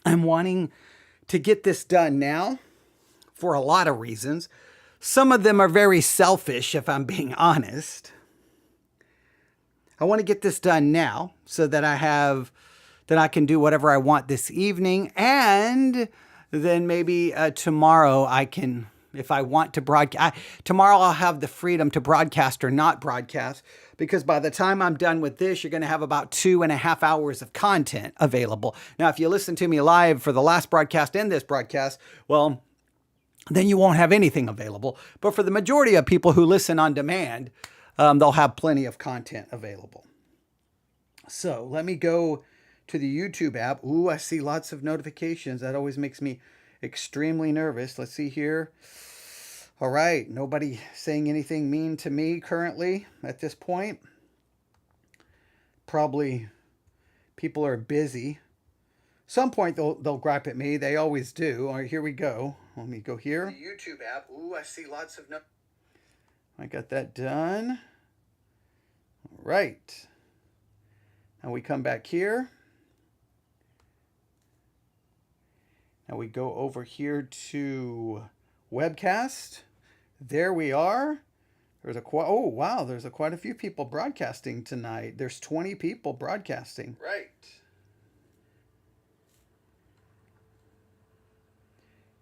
I'm wanting to get this done now for a lot of reasons. Some of them are very selfish, if I'm being honest. I want to get this done now so that I can do whatever I want this evening, and then maybe tomorrow I can, if I want to broadcast, tomorrow I'll have the freedom to broadcast or not broadcast, because by the time I'm done with this, you're going to have about 2.5 hours of content available. Now, if you listen to me live for the last broadcast and this broadcast, well, then you won't have anything available. But for the majority of people who listen on demand, they'll have plenty of content available. So let me go to the YouTube app. Ooh, I see lots of notifications. That always makes me extremely nervous. Let's see here. All right. Nobody saying anything mean to me currently at this point. Probably people are busy. Some point they'll gripe at me. They always do. All right, here we go. Let me go here. The YouTube app. Ooh, I see lots of I got that done. All right. Now we come back here. Now we go over here to webcast. There we are. There's oh wow, there's quite a few people broadcasting tonight. There's 20 people broadcasting. Right.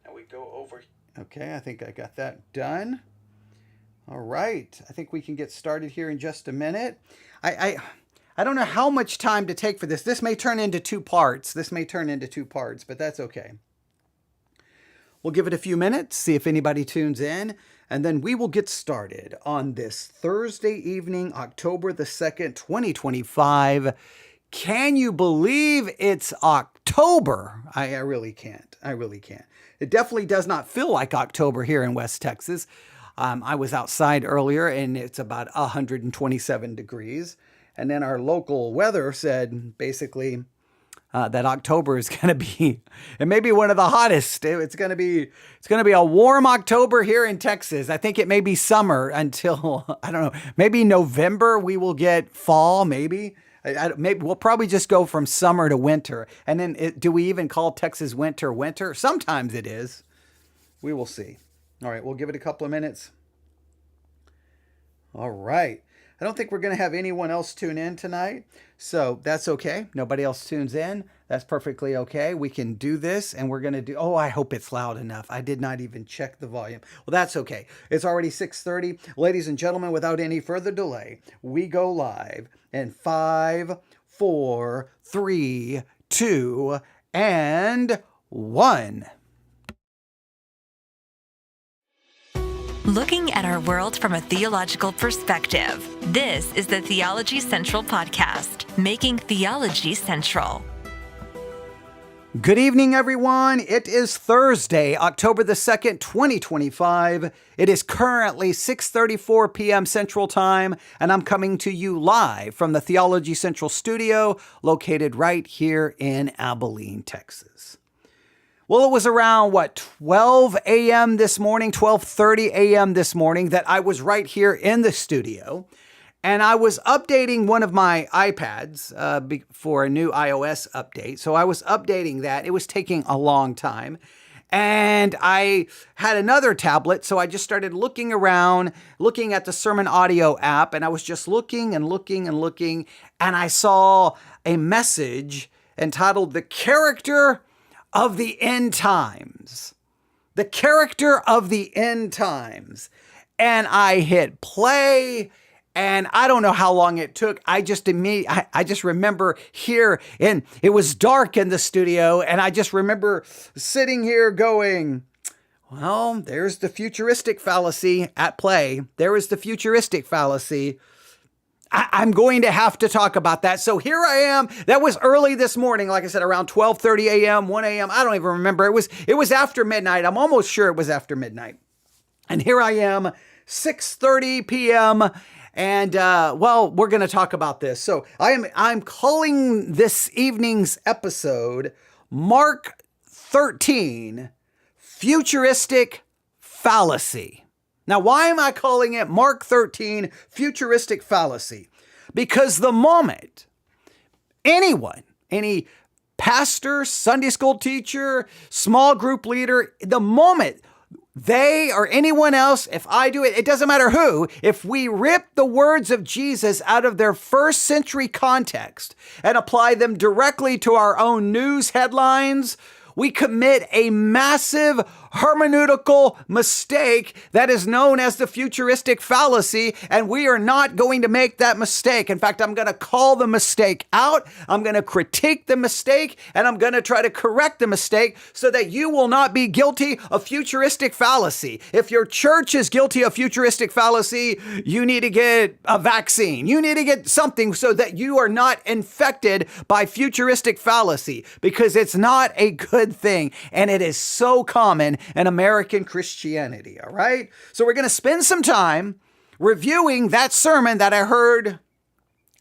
Now we go over. Okay, I think I got that done. All right. I think we can get started here in just a minute. I don't know how much time to take for this. This may turn into two parts. But that's okay. We'll give it a few minutes, see if anybody tunes in, and then we will get started on this Thursday evening, October the 2nd, 2025. Can you believe it's October? I really can't. It definitely does not feel like October here in West Texas. I was outside earlier and it's about 127 degrees. And then our local weather said basically that October is going to be, it may be one of the hottest. It's going to be a warm October here in Texas. I think it may be summer until, I don't know, maybe November we will get fall, maybe. Maybe we'll probably just go from summer to winter. And then do we even call Texas winter? Sometimes it is. We will see. All right, we'll give it a couple of minutes. All right. I don't think we're going to have anyone else tune in tonight, so that's okay. Nobody else tunes in. That's perfectly okay. We can do this, and we're going to do... Oh, I hope it's loud enough. I did not even check the volume. Well, that's okay. It's already 6:30. Ladies and gentlemen, without any further delay, we go live in 5, 4, 3, 2, and 1. Looking at our world from a theological perspective. This is the Theology Central Podcast, making theology central. Good evening, everyone. It is Thursday, October the 2nd, 2025. It is currently 6:34 p.m. Central Time, and I'm coming to you live from the Theology Central studio located right here in Abilene, Texas. Well, it was around, 12 a.m. this morning, 12:30 a.m. this morning that I was right here in the studio. And I was updating one of my iPads for a new iOS update. So I was updating that. It was taking a long time. And I had another tablet, so I just started looking around, looking at the Sermon Audio app. And I was just looking. And I saw a message entitled "The Character of the End Times." The character of the end times. And I hit play, and I don't know how long it took. I just remember here, and it was dark in the studio, and I just remember sitting here going, well, there's the futuristic fallacy at play. There is the futuristic fallacy. I'm going to have to talk about that. So here I am. That was early this morning. Like I said, around 12:30 a.m., 1 a.m. I don't even remember. It was after midnight. I'm almost sure it was after midnight. And here I am, 6:30 p.m. And, we're going to talk about this. So I'm calling this evening's episode Mark 13, Futuristic Fallacy. Now, why am I calling it Mark 13, Futuristic Fallacy? Because the moment any pastor, Sunday school teacher, small group leader, the moment they or anyone else, if I do it, it doesn't matter who, if we rip the words of Jesus out of their first century context and apply them directly to our own news headlines, we commit a massive hermeneutical mistake that is known as the futuristic fallacy, and we are not going to make that mistake. In fact, I'm going to call the mistake out, I'm going to critique the mistake, and I'm going to try to correct the mistake so that you will not be guilty of futuristic fallacy. If your church is guilty of futuristic fallacy, you need to get a vaccine. You need to get something so that you are not infected by futuristic fallacy, because it's not a good thing, and it is so common in American Christianity, all right? So we're going to spend some time reviewing that sermon that I heard,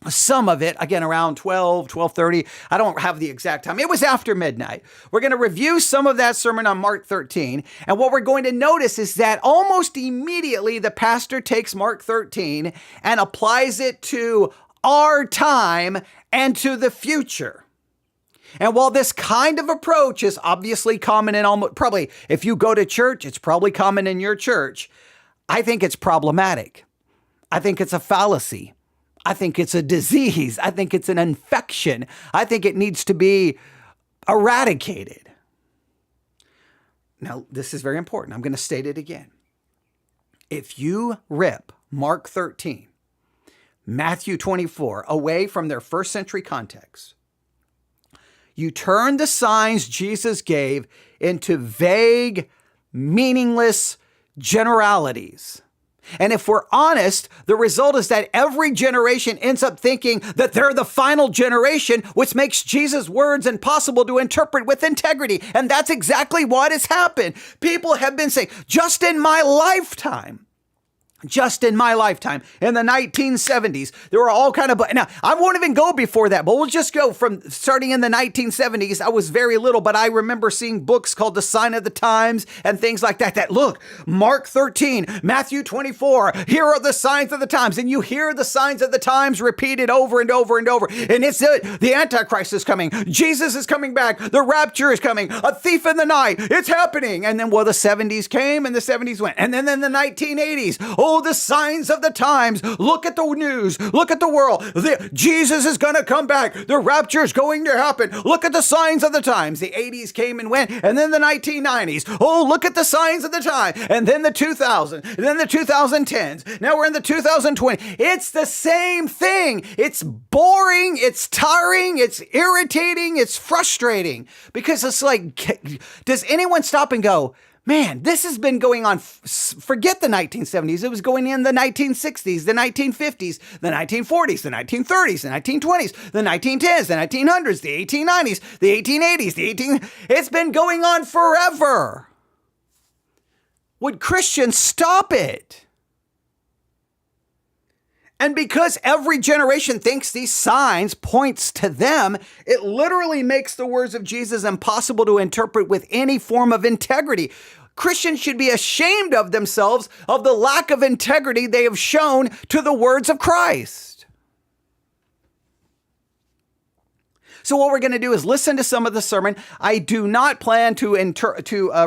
some of it, again, around 12:30. I don't have the exact time. It was after midnight. We're going to review some of that sermon on Mark 13. And what we're going to notice is that almost immediately the pastor takes Mark 13 and applies it to our time and to the future. And while this kind of approach is obviously common in almost, probably if you go to church, it's probably common in your church, I think it's problematic. I think it's a fallacy. I think it's a disease. I think it's an infection. I think it needs to be eradicated. Now, this is very important. I'm going to state it again. If you rip Mark 13, Matthew 24 away from their first century context, you turn the signs Jesus gave into vague, meaningless generalities. And if we're honest, the result is that every generation ends up thinking that they're the final generation, which makes Jesus' words impossible to interpret with integrity. And that's exactly what has happened. People have been saying, just in my lifetime, in the 1970s, there were all kind of, now I won't even go before that, but we'll just go from starting in the 1970s. I was very little, but I remember seeing books called The Sign of the Times and things like that, that look, Mark 13, Matthew 24, here are the signs of the times. And you hear the signs of the times repeated over and over and over. And it's the Antichrist is coming. Jesus is coming back. The rapture is coming. A thief in the night. It's happening. And then, well, the 70s came and the 70s went. And then in the 1980s, oh, the signs of the times. Look at the news. Look at the world. Jesus is going to come back. The rapture is going to happen. Look at the signs of the times. The 80s came and went. And then the 1990s. Oh, look at the signs of the time. And then the 2000s. And then the 2010s. Now we're in the 2020. It's the same thing. It's boring. It's tiring. It's irritating. It's frustrating. Because it's like, does anyone stop and go, man, this has been going on, forget the 1970s, it was going in the 1960s, the 1950s, the 1940s, the 1930s, the 1920s, the 1910s, the 1900s, the 1890s, the 1880s, it's been going on forever. Would Christians stop it? And because every generation thinks these signs points to them, it literally makes the words of Jesus impossible to interpret with any form of integrity. Christians should be ashamed of themselves of the lack of integrity they have shown to the words of Christ. So what we're going to do is listen to some of the sermon. I do not plan to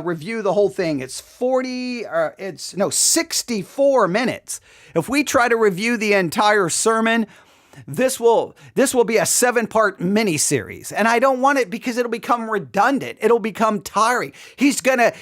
review the whole thing. It's 64 minutes. If we try to review the entire sermon, this will be a 7-part mini-series. And I don't want it because it'll become redundant. It'll become tiring. He's gonna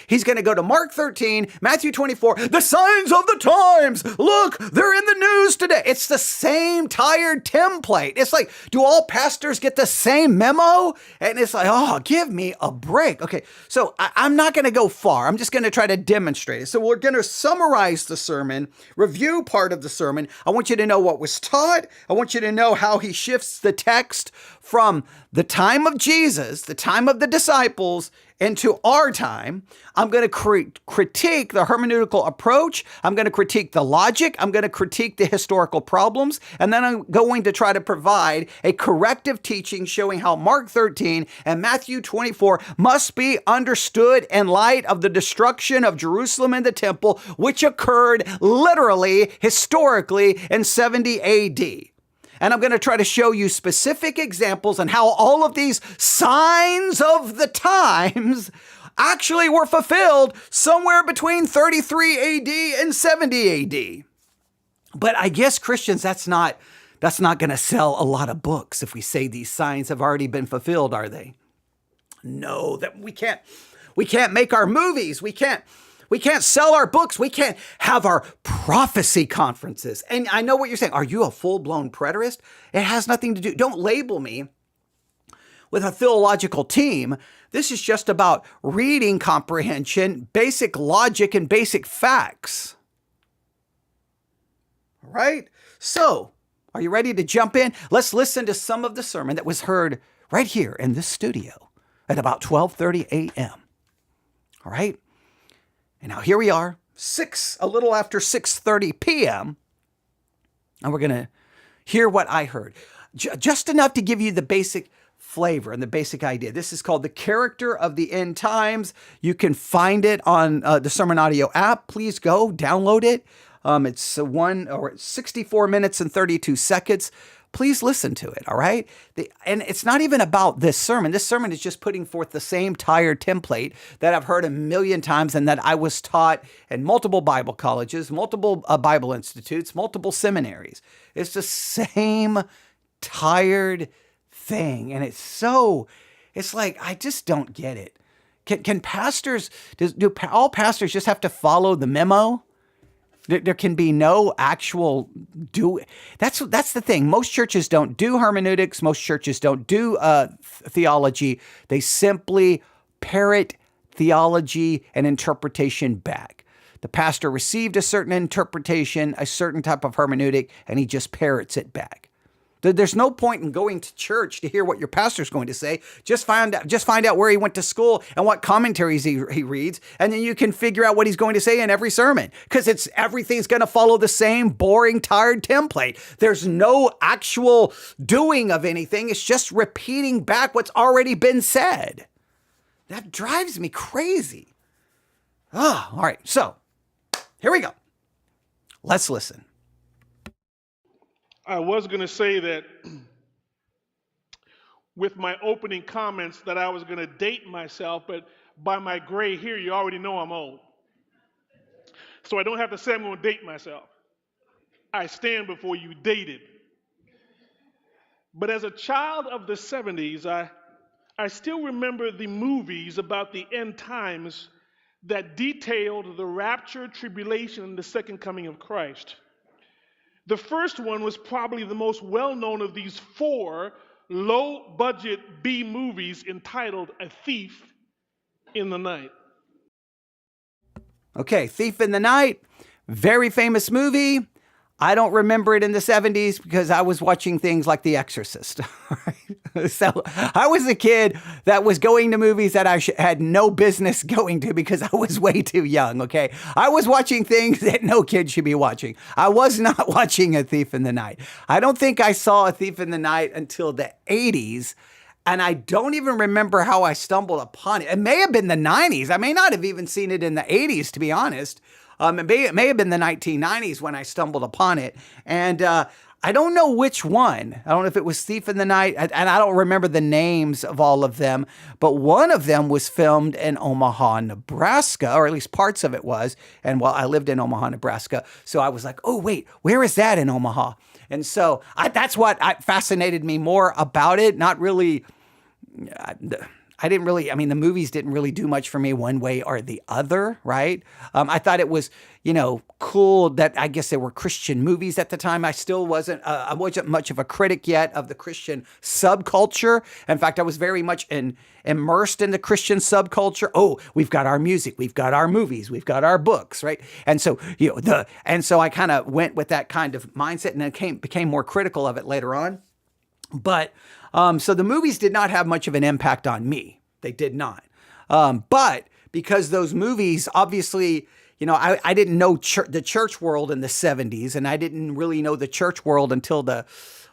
go to Mark 13, Matthew 24, the signs of the times. Look, they're in the news today. It's the same tired template. It's like, do all pastors get the same memo? And it's like, oh, give me a break. Okay, so I'm not gonna go far. I'm just gonna try to demonstrate it. So we're gonna summarize the sermon, review part of the sermon. I want you to know what was taught. I want you to know how he shifts the text from the time of Jesus, the time of the disciples, into our time. I'm going to critique the hermeneutical approach. I'm going to critique the logic. I'm going to critique the historical problems. And then I'm going to try to provide a corrective teaching showing how Mark 13 and Matthew 24 must be understood in light of the destruction of Jerusalem and the temple, which occurred literally, historically in 70 AD. And I'm going to try to show you specific examples and how all of these signs of the times actually were fulfilled somewhere between 33 AD and 70 AD. But I guess Christians, that's not going to sell a lot of books if we say these signs have already been fulfilled, are they? No, that we can't make our movies. We can't sell our books. We can't have our prophecy conferences. And I know what you're saying. Are you a full-blown preterist? It has nothing to do. Don't label me with a theological team. This is just about reading comprehension, basic logic, and basic facts. All right? So, are you ready to jump in? Let's listen to some of the sermon that was heard right here in this studio at about 12:30 a.m. All right? And now here we are, a little after 6:30 p.m., and we're going to hear what I heard. Just enough to give you the basic flavor and the basic idea. This is called The Character of the End Times. You can find it on the Sermon Audio app. Please go download it. It's 64 minutes and 32 seconds. Please listen to it, all right? And it's not even about this sermon. This sermon is just putting forth the same tired template that I've heard a million times and that I was taught in multiple Bible colleges, multiple Bible institutes, multiple seminaries. It's the same tired thing. And it's like, I just don't get it. Can pastors, do all pastors just have to follow the memo? There can be no actual That's the thing. Most churches don't do hermeneutics. Most churches don't do theology. They simply parrot theology and interpretation back. The pastor received a certain interpretation, a certain type of hermeneutic, and he just parrots it back. There's no point in going to church to hear what your pastor's going to say. Just find out where he went to school and what commentaries he reads, and then you can figure out what he's going to say in every sermon, because everything's going to follow the same boring, tired template. There's no actual doing of anything. It's just repeating back what's already been said. That drives me crazy. Oh, all right. So here we go. Let's listen. I was going to say that with my opening comments that I was going to date myself, but by my gray hair, you already know I'm old. So I don't have to say I'm going to date myself. I stand before you dated. But as a child of the 70s, I still remember the movies about the end times that detailed the rapture, tribulation, and the second coming of Christ. The first one was probably the most well-known of these 4 low-budget B movies, entitled A Thief in the Night. Okay, Thief in the Night, very famous movie. I don't remember it in the 70s because I was watching things like The Exorcist. So I was a kid that was going to movies that I had no business going to because I was way too young, okay? I was watching things that no kid should be watching. I was not watching A Thief in the Night. I don't think I saw A Thief in the Night until the 80s, and I don't even remember how I stumbled upon it. It may have been the 90s. I may not have even seen it in the 80s, to be honest. It may have been the 1990s when I stumbled upon it. And I don't know which one. I don't know if it was Thief in the Night, and I don't remember the names of all of them, but one of them was filmed in Omaha, Nebraska, or at least parts of it was. And I lived in Omaha, Nebraska. So I was like, oh, wait, where is that in Omaha? And so that's what fascinated me more about it. Not really... the movies didn't really do much for me one way or the other, right? I thought it was, cool that I guess there were Christian movies at the time. I wasn't much of a critic yet of the Christian subculture. In fact, I was very much immersed in the Christian subculture. Oh, we've got our music, we've got our movies, we've got our books, right? And so, I kind of went with that kind of mindset and then became more critical of it later on. But so the movies did not have much of an impact on me. They did not. But because those movies, obviously, I didn't know the church world in the 70s, and I didn't really know the church world until the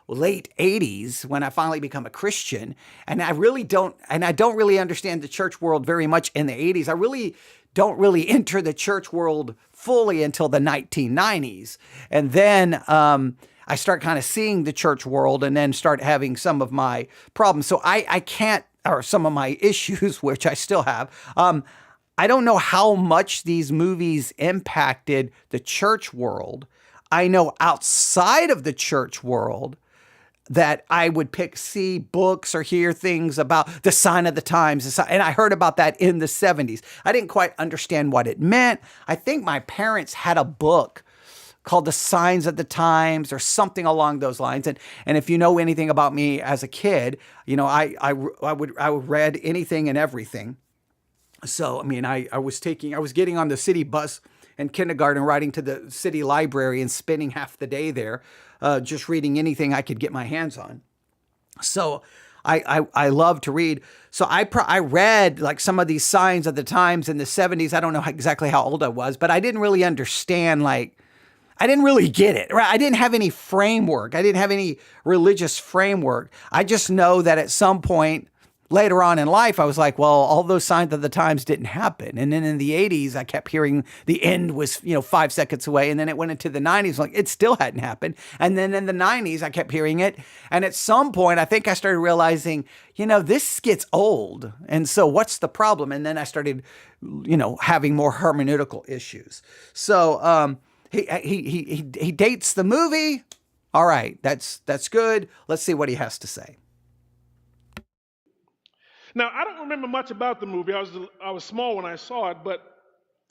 late 80s when I finally become a Christian. And I don't really understand the church world very much in the 80s. I really don't really enter the church world fully until the 1990s. And then I start kind of seeing the church world and then start having some of my problems. So I can't, or some of my issues, which I still have. I don't know how much these movies impacted the church world. I know outside of the church world that I would see books or hear things about the sign of the times. And I heard about that in the 70s. I didn't quite understand what it meant. I think my parents had a book called The Signs of the Times or something along those lines. And if you know anything about me as a kid, I read anything and everything. So, I mean, I was getting on the city bus in kindergarten, riding to the city library and spending half the day there, just reading anything I could get my hands on. So I love to read. So I read like some of these signs of the times in the 70s. I don't know exactly how old I was, but I didn't really understand, I didn't really get it, right? I didn't have any framework. I didn't have any religious framework. I just know that at some point later on in life, I was like, well, all those signs of the times didn't happen. And then in the 80s, I kept hearing the end was, 5 seconds away. And then it went into the 90s, like it still hadn't happened. And then in the 90s, I kept hearing it. And at some point, I think I started realizing, this gets old. And so what's the problem? And then I started, having more hermeneutical issues. So he dates the movie. All right, that's good. Let's see what he has to say. Now, I don't remember much about the movie. I was small when I saw it, but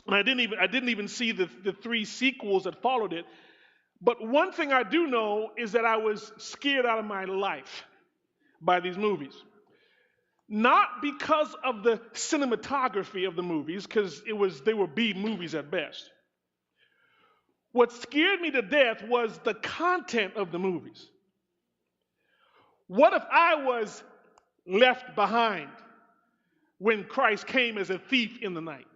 I didn't even see the 3 sequels that followed it. But one thing I do know is that I was scared out of my life by these movies. Not because of the cinematography of the movies, because they were B movies at best. What scared me to death was the content of the movies. What if I was left behind when Christ came as a thief in the night?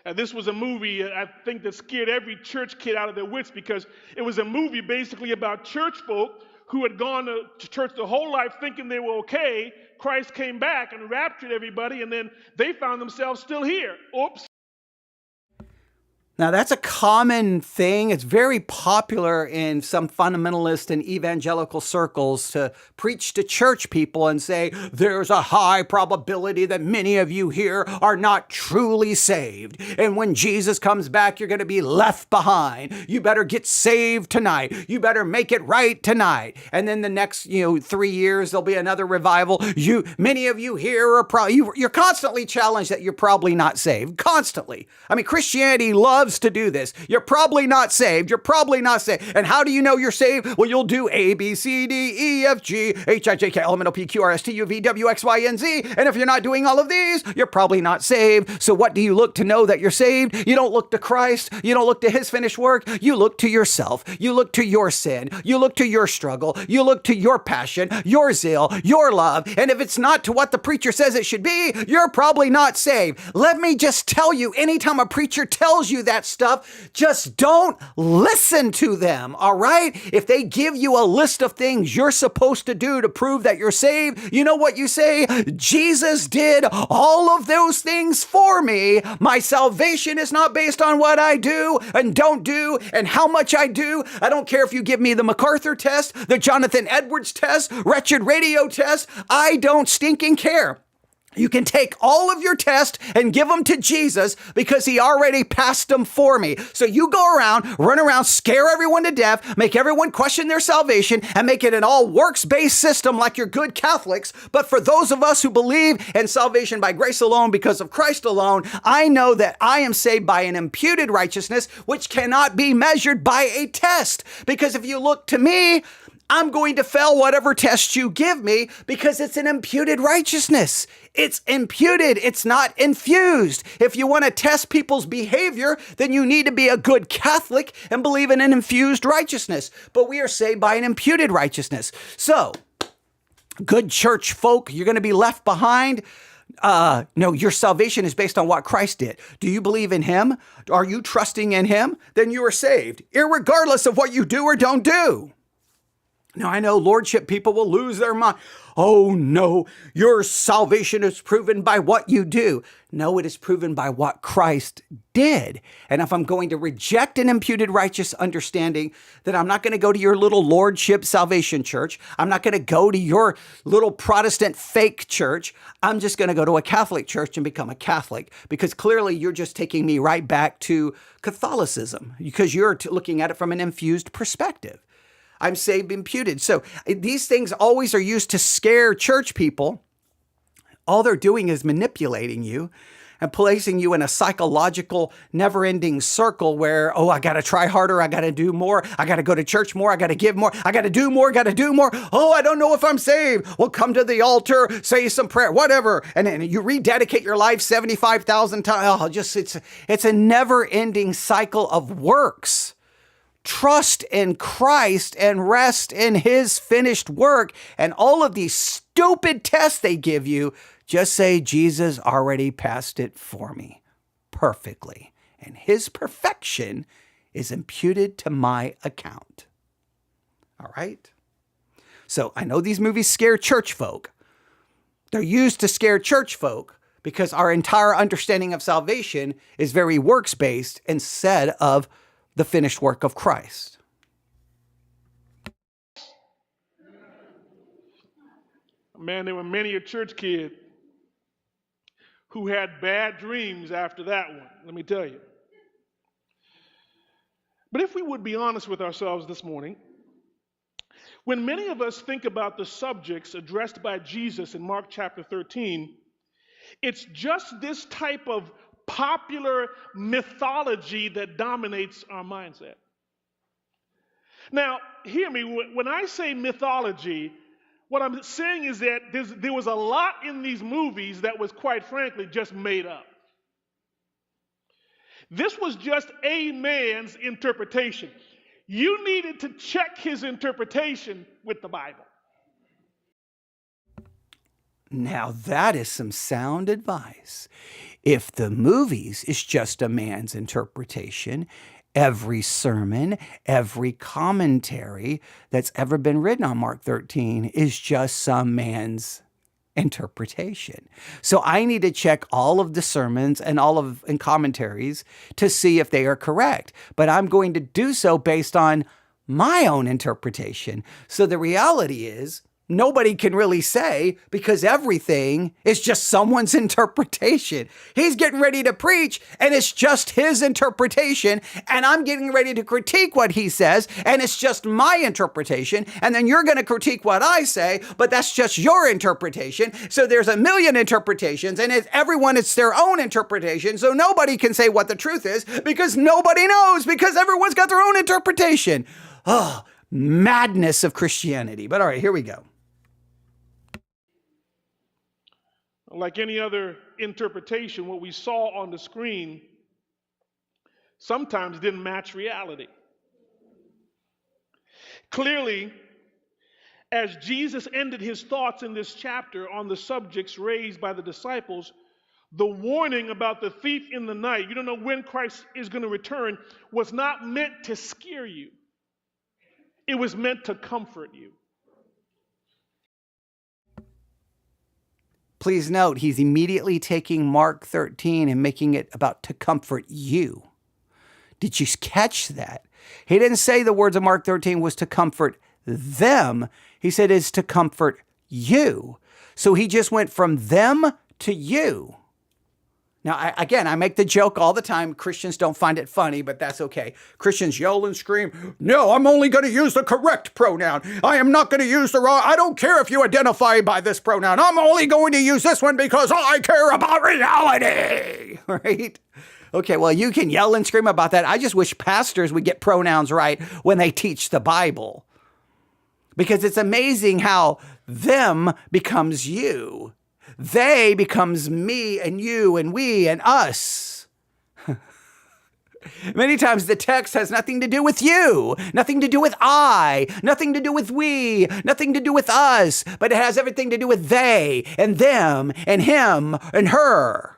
And this was a movie, I think, that scared every church kid out of their wits, because it was a movie basically about church folk who had gone to church their whole life thinking they were okay. Christ came back and raptured everybody, and then they found themselves still here. Oops. Now, that's a common thing. It's very popular in some fundamentalist and evangelical circles to preach to church people and say, there's a high probability that many of you here are not truly saved. And when Jesus comes back, you're going to be left behind. You better get saved tonight. You better make it right tonight. And then the next, 3 years, there'll be another revival. Many of you here are you're constantly challenged that you're probably not saved. Constantly. I mean, Christianity loves to do this. You're probably not saved. You're probably not saved. And how do you know you're saved? Well, you'll do A, B, C, D, E, F, G, H, I, J, K, L, M, N, O, P, Q, R, S, T, U, V, W, X, Y, and Z. And if you're not doing all of these, you're probably not saved. So what do you look to know that you're saved? You don't look to Christ. You don't look to his finished work. You look to yourself. You look to your sin. You look to your struggle. You look to your passion, your zeal, your love. And if it's not to what the preacher says it should be, you're probably not saved. Let me just tell you, anytime a preacher tells you that stuff, just don't listen to them, all right? If they give you a list of things you're supposed to do to prove that you're saved, you know what you say? Jesus did all of those things for me. My salvation is not based on what I do and don't do and how much I do. I don't care if you give me the MacArthur test, the Jonathan Edwards test, Wretched Radio test. I don't stinking care. You can take all of your tests and give them to Jesus because he already passed them for me. So you go around, run around, scare everyone to death, make everyone question their salvation, and make it an all works-based system like you're good Catholics. But for those of us who believe in salvation by grace alone because of Christ alone, I know that I am saved by an imputed righteousness which cannot be measured by a test. Because if you look to me, I'm going to fail whatever test you give me because it's an imputed righteousness. It's imputed. It's not infused. If you want to test people's behavior, then you need to be a good Catholic and believe in an infused righteousness. But we are saved by an imputed righteousness. So, good church folk, you're going to be left behind. No, your salvation is based on what Christ did. Do you believe in him? Are you trusting in him? Then you are saved, irregardless of what you do or don't do. Now, I know lordship people will lose their mind. Oh, no, your salvation is proven by what you do. No, it is proven by what Christ did. And if I'm going to reject an imputed righteous understanding, then I'm not going to go to your little lordship salvation church. I'm not going to go to your little Protestant fake church. I'm just going to go to a Catholic church and become a Catholic, because clearly you're just taking me right back to Catholicism because you're looking at it from an infused perspective. I'm saved imputed. So these things always are used to scare church people. All they're doing is manipulating you and placing you in a psychological, never-ending circle where, oh, I got to try harder. I got to do more. I got to go to church more. I got to give more. I got to do more. Got to do more. Oh, I don't know if I'm saved. Well, come to the altar, say some prayer, whatever. And then you rededicate your life 75,000 times. Oh, it's a never-ending cycle of works. Trust in Christ and rest in his finished work. And all of these stupid tests they give you, just say, Jesus already passed it for me perfectly. And his perfection is imputed to my account. All right? So I know these movies scare church folk. They're used to scare church folk because our entire understanding of salvation is very works-based instead of the finished work of Christ. Man, there were many a church kid who had bad dreams after that one, let me tell you. But if we would be honest with ourselves this morning, when many of us think about the subjects addressed by Jesus in Mark chapter 13, it's just this type of popular mythology that dominates our mindset. Now, hear me, when I say mythology, what I'm saying is that there was a lot in these movies that was, quite frankly, just made up. This was just a man's interpretation. You needed to check his interpretation with the Bible. Now that is some sound advice. If the movies is just a man's interpretation, every sermon, every commentary that's ever been written on Mark 13 is just some man's interpretation. So I need to check all of the sermons and and commentaries to see if they are correct. But I'm going to do so based on my own interpretation. So the reality is, nobody can really say, because everything is just someone's interpretation. He's getting ready to preach and it's just his interpretation, and I'm getting ready to critique what he says and it's just my interpretation, and then you're going to critique what I say, but that's just your interpretation. So there's a million interpretations, and it's their own interpretation, so nobody can say what the truth is because nobody knows, because everyone's got their own interpretation. Oh, madness of Christianity. But all right, here we go. Like any other interpretation, what we saw on the screen sometimes didn't match reality. Clearly, as Jesus ended his thoughts in this chapter on the subjects raised by the disciples, the warning about the thief in the night, you don't know when Christ is going to return, was not meant to scare you. It was meant to comfort you. Please note, he's immediately taking Mark 13 and making it about to comfort you. Did you catch that? He didn't say the words of Mark 13 was to comfort them. He said it's to comfort you. So he just went from them to you. Now, I make the joke all the time. Christians don't find it funny, but that's okay. Christians yell and scream, no, I'm only going to use the correct pronoun. I am not going to use the wrong. I don't care if you identify by this pronoun. I'm only going to use this one because I care about reality. Right? Okay, well, you can yell and scream about that. I just wish pastors would get pronouns right when they teach the Bible. Because it's amazing how them becomes you. They becomes me and you and we and us. Many times the text has nothing to do with you, nothing to do with I, nothing to do with we, nothing to do with us, but it has everything to do with they and them and him and her.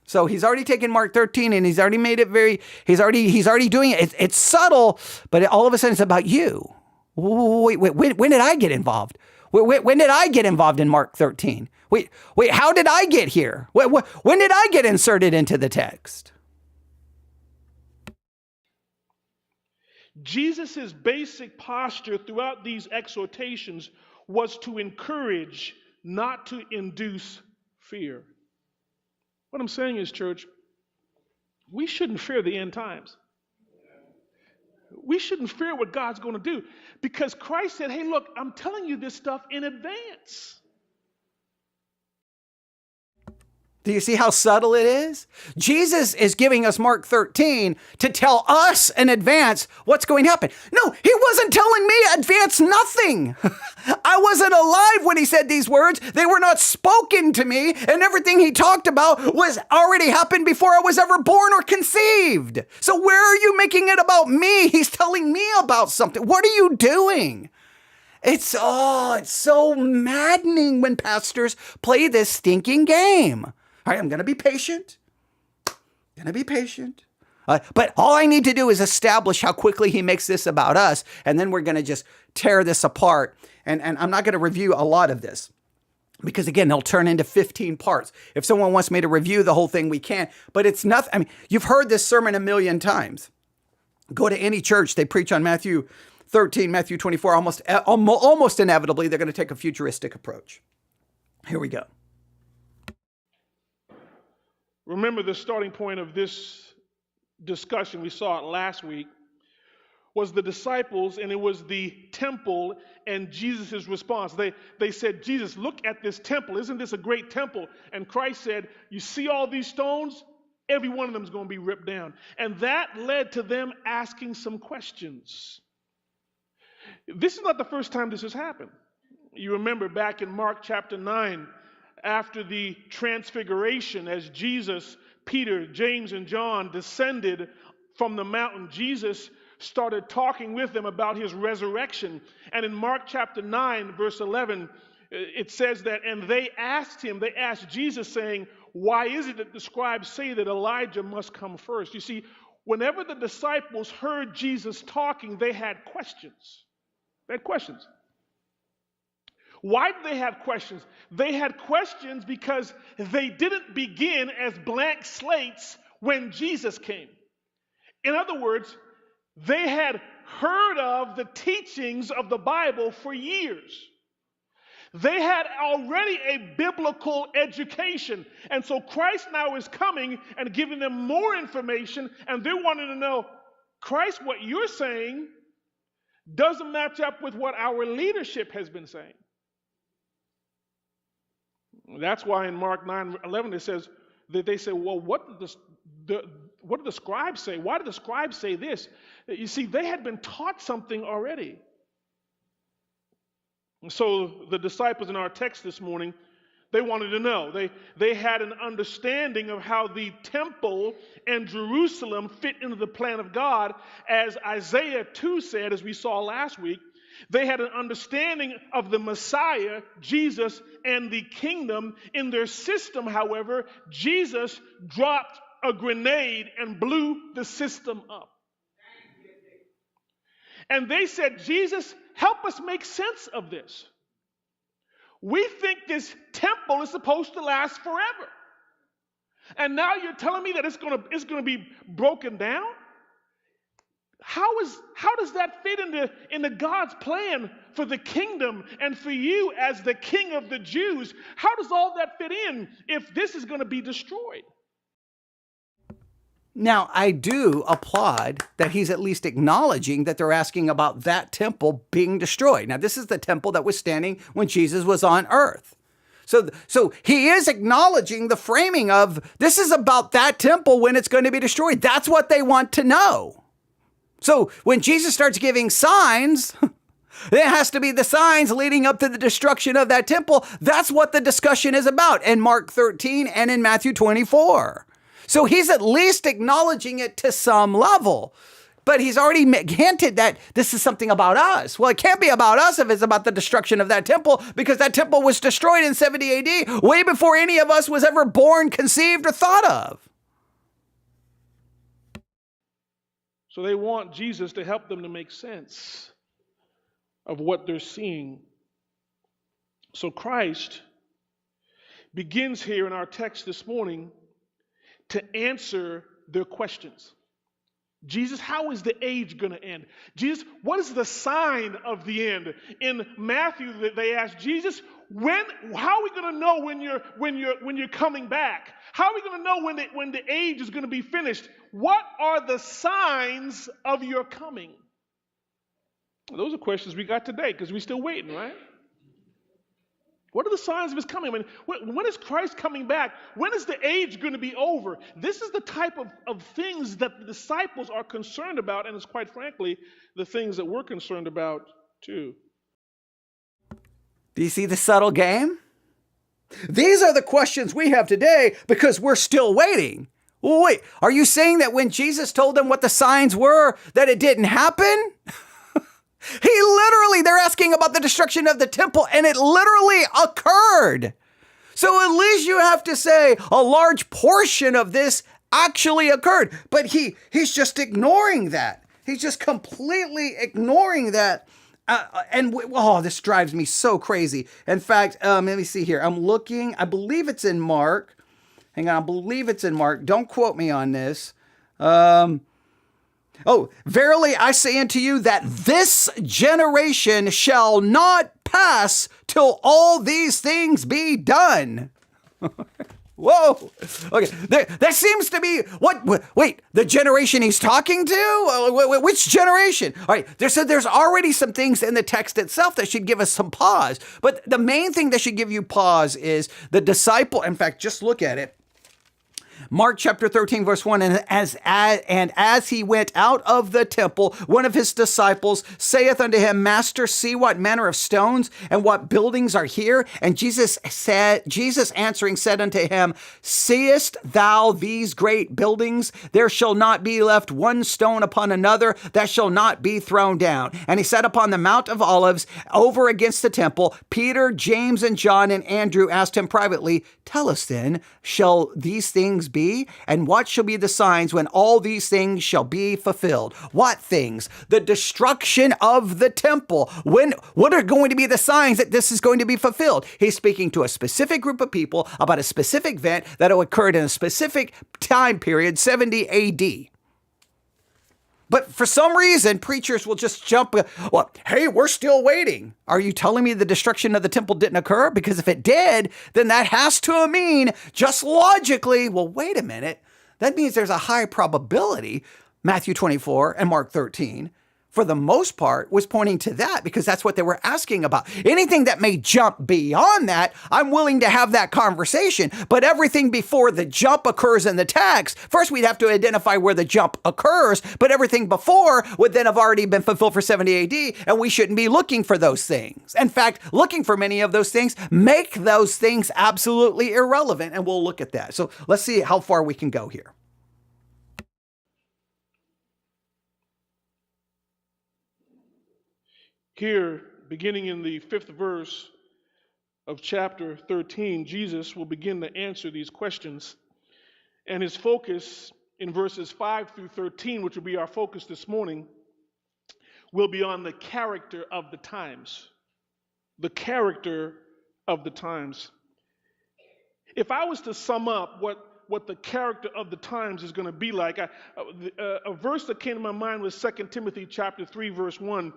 So he's already taken Mark 13 and he's already made it he's already doing it. It's subtle, but all of a sudden it's about you. Wait, when did I get involved? When did I get involved in Mark 13? Wait, how did I get here? When did I get inserted into the text? Jesus' basic posture throughout these exhortations was to encourage, not to induce fear. What I'm saying is, church, we shouldn't fear the end times. We shouldn't fear what God's going to do, because Christ said, hey, look, I'm telling you this stuff in advance. Do you see how subtle it is? Jesus is giving us Mark 13 to tell us in advance what's going to happen. No, he wasn't telling me advance nothing. I wasn't alive when he said these words. They were not spoken to me, and everything he talked about was already happened before I was ever born or conceived. So where are you making it about me? He's telling me about something. What are you doing? It's so maddening when pastors play this stinking game. All right, I'm going to be patient. But all I need to do is establish how quickly he makes this about us, and then we're going to just tear this apart. And I'm not going to review a lot of this because, again, they'll turn into 15 parts. If someone wants me to review the whole thing, we can. But it's nothing. I mean, you've heard this sermon a million times. Go to any church, they preach on Matthew 13, Matthew 24. Almost inevitably, they're going to take a futuristic approach. Here we go. Remember, the starting point of this discussion, we saw it last week, was the disciples, and it was the temple and Jesus' response. They said, Jesus, look at this temple. Isn't this a great temple? And Christ said, you see all these stones? Every one of them is going to be ripped down. And that led to them asking some questions. This is not the first time this has happened. You remember back in Mark chapter 9, after the transfiguration, as Jesus, Peter, James, and John descended from the mountain, Jesus started talking with them about his resurrection. And in Mark chapter 9, verse 11, it says that, and they asked Jesus, saying, why is it that the scribes say that Elijah must come first? You see, whenever the disciples heard Jesus talking, they had questions. Why did they have questions? They had questions because they didn't begin as blank slates when Jesus came. In other words, they had heard of the teachings of the Bible for years. They had already a biblical education. And so Christ now is coming and giving them more information, and they're wanting to know, Christ, what you're saying doesn't match up with what our leadership has been saying. That's why in Mark 9:11 it says that they say, well, what did the scribes say? Why did the scribes say this? You see, they had been taught something already. And so the disciples in our text this morning, they wanted to know. They had an understanding of how the temple and Jerusalem fit into the plan of God, as Isaiah 2 said, as we saw last week. They had an understanding of the Messiah, Jesus, and the kingdom. In their system, however, Jesus dropped a grenade and blew the system up. And they said, Jesus, help us make sense of this. We think this temple is supposed to last forever. And now you're telling me that it's going to be broken down? How does that fit into God's plan for the kingdom and for you as the king of the Jews? How does all that fit in if this is going to be destroyed? Now, I do applaud that he's at least acknowledging that they're asking about that temple being destroyed. Now, this is the temple that was standing when Jesus was on earth. So he is acknowledging the framing of this is about that temple when it's going to be destroyed. That's what they want to know. So when Jesus starts giving signs, it has to be the signs leading up to the destruction of that temple. That's what the discussion is about in Mark 13 and in Matthew 24. So he's at least acknowledging it to some level. But he's already hinted that this is something about us. Well, it can't be about us if it's about the destruction of that temple, because that temple was destroyed in 70 AD, way before any of us was ever born, conceived, or thought of. So they want Jesus to help them to make sense of what they're seeing. So Christ begins here in our text this morning to answer their questions. Jesus, how is the age going to end? Jesus, what is the sign of the end? In Matthew, they ask Jesus, how are we going to know when you're coming back? How are we going to know when the age is going to be finished? What are the signs of your coming? Well, those are questions we got today because we're still waiting, right? What are the signs of his coming? When is Christ coming back? When is the age going to be over? This is the type of things that the disciples are concerned about, and it's quite frankly the things that we're concerned about too. Do you see the subtle game? These are the questions we have today because we're still waiting. Wait, are you saying that when Jesus told them what the signs were, that it didn't happen? They're asking about the destruction of the temple, and it literally occurred. So at least you have to say a large portion of this actually occurred. But he's just ignoring that. He's just completely ignoring that. This drives me so crazy. In fact, let me see here. I'm looking. I believe it's in Mark. Hang on. I believe it's in Mark. Don't quote me on this. Verily I say unto you that this generation shall not pass till all these things be done. Whoa. Okay. There seems to be, wait, the generation he's talking to? Which generation? All right. There's already some things in the text itself that should give us some pause. But the main thing that should give you pause is the disciple. In fact, just look at it. Mark chapter 13, verse 1, and as he went out of the temple, one of his disciples saith unto him, Master, see what manner of stones and what buildings are here? And Jesus answering said unto him, Seest thou these great buildings? There shall not be left one stone upon another that shall not be thrown down. And he sat upon the Mount of Olives over against the temple. Peter, James, and John, and Andrew asked him privately, Tell us then, shall these things be? And what shall be the signs when all these things shall be fulfilled? What things? The destruction of the temple. What are going to be the signs that this is going to be fulfilled? He's speaking to a specific group of people about a specific event that occurred in a specific time period, 70 AD. But for some reason, preachers will just jump, hey, we're still waiting. Are you telling me the destruction of the temple didn't occur? Because if it did, then that has to mean, just logically, well, wait a minute. That means there's a high probability, Matthew 24 and Mark 13, for the most part, was pointing to that because that's what they were asking about. Anything that may jump beyond that, I'm willing to have that conversation. But everything before the jump occurs in the text, first we'd have to identify where the jump occurs, but everything before would then have already been fulfilled for 70 AD, and we shouldn't be looking for those things. In fact, looking for many of those things make those things absolutely irrelevant, and we'll look at that. So let's see how far we can go here. Here, beginning in the 5th verse of chapter 13, Jesus will begin to answer these questions. And his focus in verses 5 through 13, which will be our focus this morning, will be on the character of the times. The character of the times. If I was to sum up what the character of the times is going to be like, a verse that came to my mind was 2 Timothy chapter 3, verse 1.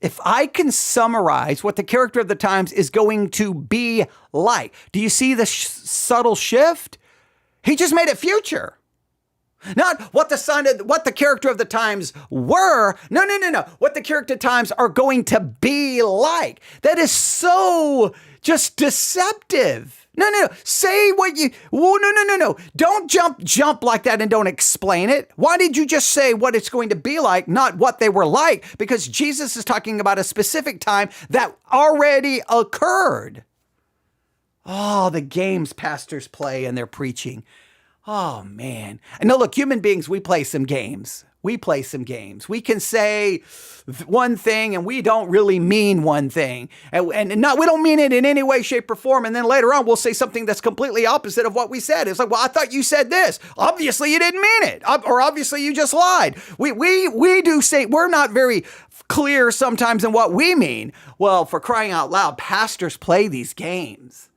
If I can summarize what the character of the times is going to be like, do you see the subtle shift? He just made it future. Not what the character of the times were. No. What the character of times are going to be like. That is so just deceptive. No. Say what you, no. Don't jump like that and don't explain it. Why did you just say what it's going to be like, not what they were like? Because Jesus is talking about a specific time that already occurred. Oh, the games pastors play in their preaching. Oh, man. No, look, human beings, we play some games. We play some games. We can say one thing and we don't really mean one thing. And not, we don't mean it in any way, shape, or form. And then later on, we'll say something that's completely opposite of what we said. It's like, well, I thought you said this. Obviously, you didn't mean it. Or obviously, you just lied. We do say, we're not very clear sometimes in what we mean. Well, for crying out loud, pastors play these games.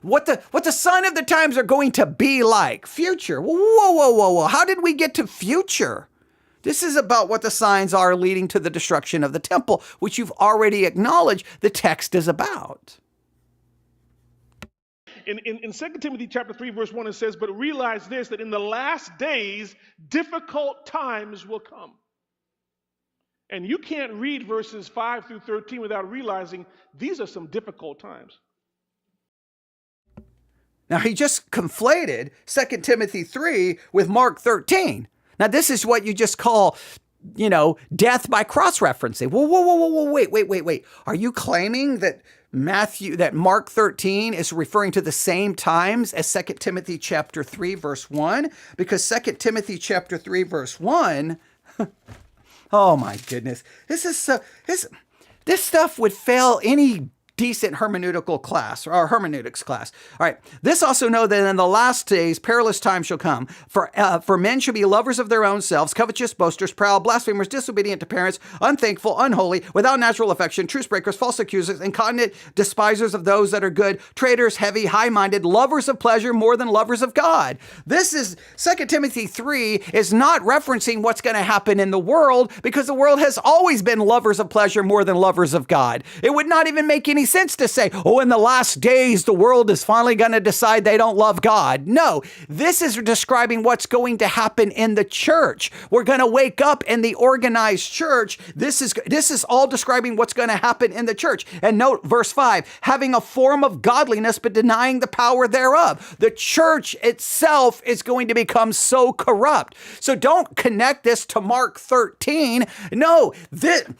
What the sign of the times are going to be like. Future. Whoa. How did we get to future? This is about what the signs are leading to the destruction of the temple, which you've already acknowledged the text is about. In 2 Timothy chapter 3, verse 1, it says, but realize this, that in the last days, difficult times will come. And you can't read verses 5 through 13 without realizing these are some difficult times. Now, he just conflated 2 Timothy 3 with Mark 13. Now, this is what you just call, death by cross-referencing. Whoa, wait. Are you claiming that Mark 13 is referring to the same times as 2 Timothy chapter 3, verse 1? Because 2 Timothy chapter 3, verse 1, oh my goodness, this stuff would fail any decent hermeneutical class or hermeneutics class. All right. This also know that in the last days, perilous times shall come. For men shall be lovers of their own selves, covetous, boasters, proud, blasphemers, disobedient to parents, unthankful, unholy, without natural affection, truce breakers, false accusers, incontinent, despisers of those that are good, traitors, heavy, high-minded, lovers of pleasure more than lovers of God. This is 2 Timothy 3 is not referencing what's going to happen in the world, because the world has always been lovers of pleasure more than lovers of God. It would not even make any sense to say, in the last days, the world is finally going to decide they don't love God. No, this is describing what's going to happen in the church. We're going to wake up in the organized church. This is all describing what's going to happen in the church. And note verse 5, having a form of godliness, but denying the power thereof. The church itself is going to become so corrupt. So don't connect this to Mark 13. No, 2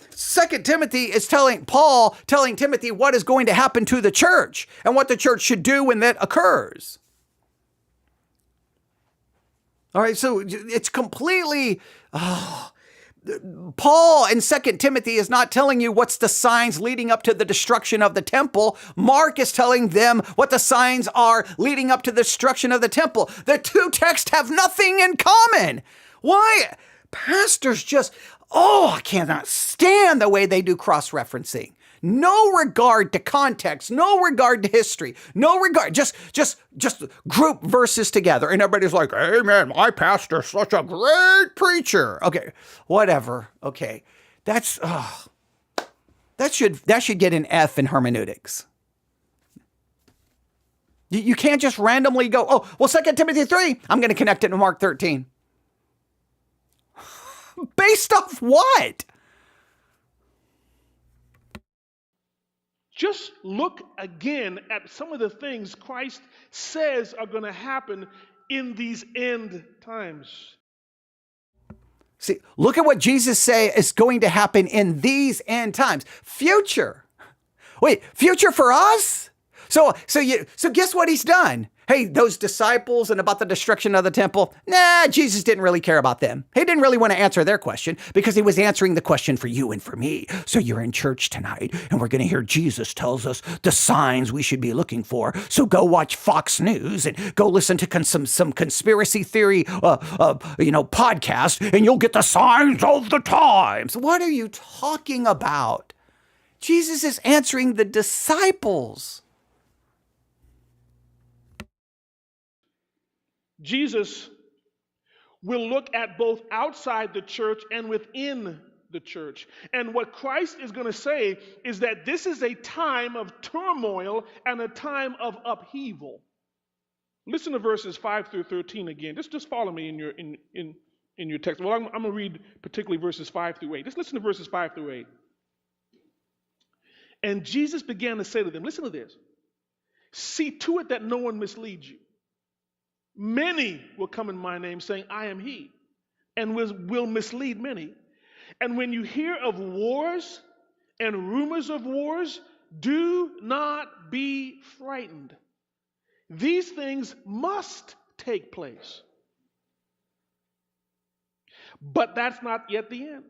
Timothy is telling Timothy what is going to happen to the church and what the church should do when that occurs. All right, so it's completely... Paul in 2 Timothy is not telling you what's the signs leading up to the destruction of the temple. Mark is telling them what the signs are leading up to the destruction of the temple. The two texts have nothing in common. Why? Pastors just, I cannot stand the way they do cross-referencing. No regard to context, no regard to history, no regard, just group verses together. And everybody's like, amen, my pastor's such a great preacher. Okay, whatever. Okay, that should get an F in hermeneutics. You can't just randomly go, 2 Timothy 3, I'm going to connect it to Mark 13. Based off what? Just look again at some of the things Christ says are going to happen in these end times. See, look at what Jesus say is going to happen in these end times. Future. Wait, future for us? So guess what he's done? Hey, those disciples and about the destruction of the temple, Jesus didn't really care about them. He didn't really want to answer their question because he was answering the question for you and for me. So you're in church tonight and we're going to hear Jesus tells us the signs we should be looking for. So go watch Fox News and go listen to some conspiracy theory, podcast, and you'll get the signs of the times. What are you talking about? Jesus is answering the disciples. Jesus will look at both outside the church and within the church. And what Christ is going to say is that this is a time of turmoil and a time of upheaval. Listen to verses 5 through 13 again. Just follow me in your text. Well, I'm going to read particularly verses 5 through 8. Just listen to verses 5 through 8. And Jesus began to say to them, listen to this, see to it that no one misleads you. Many will come in my name saying, I am he, and will mislead many. And when you hear of wars and rumors of wars, do not be frightened. These things must take place. But that's not yet the end.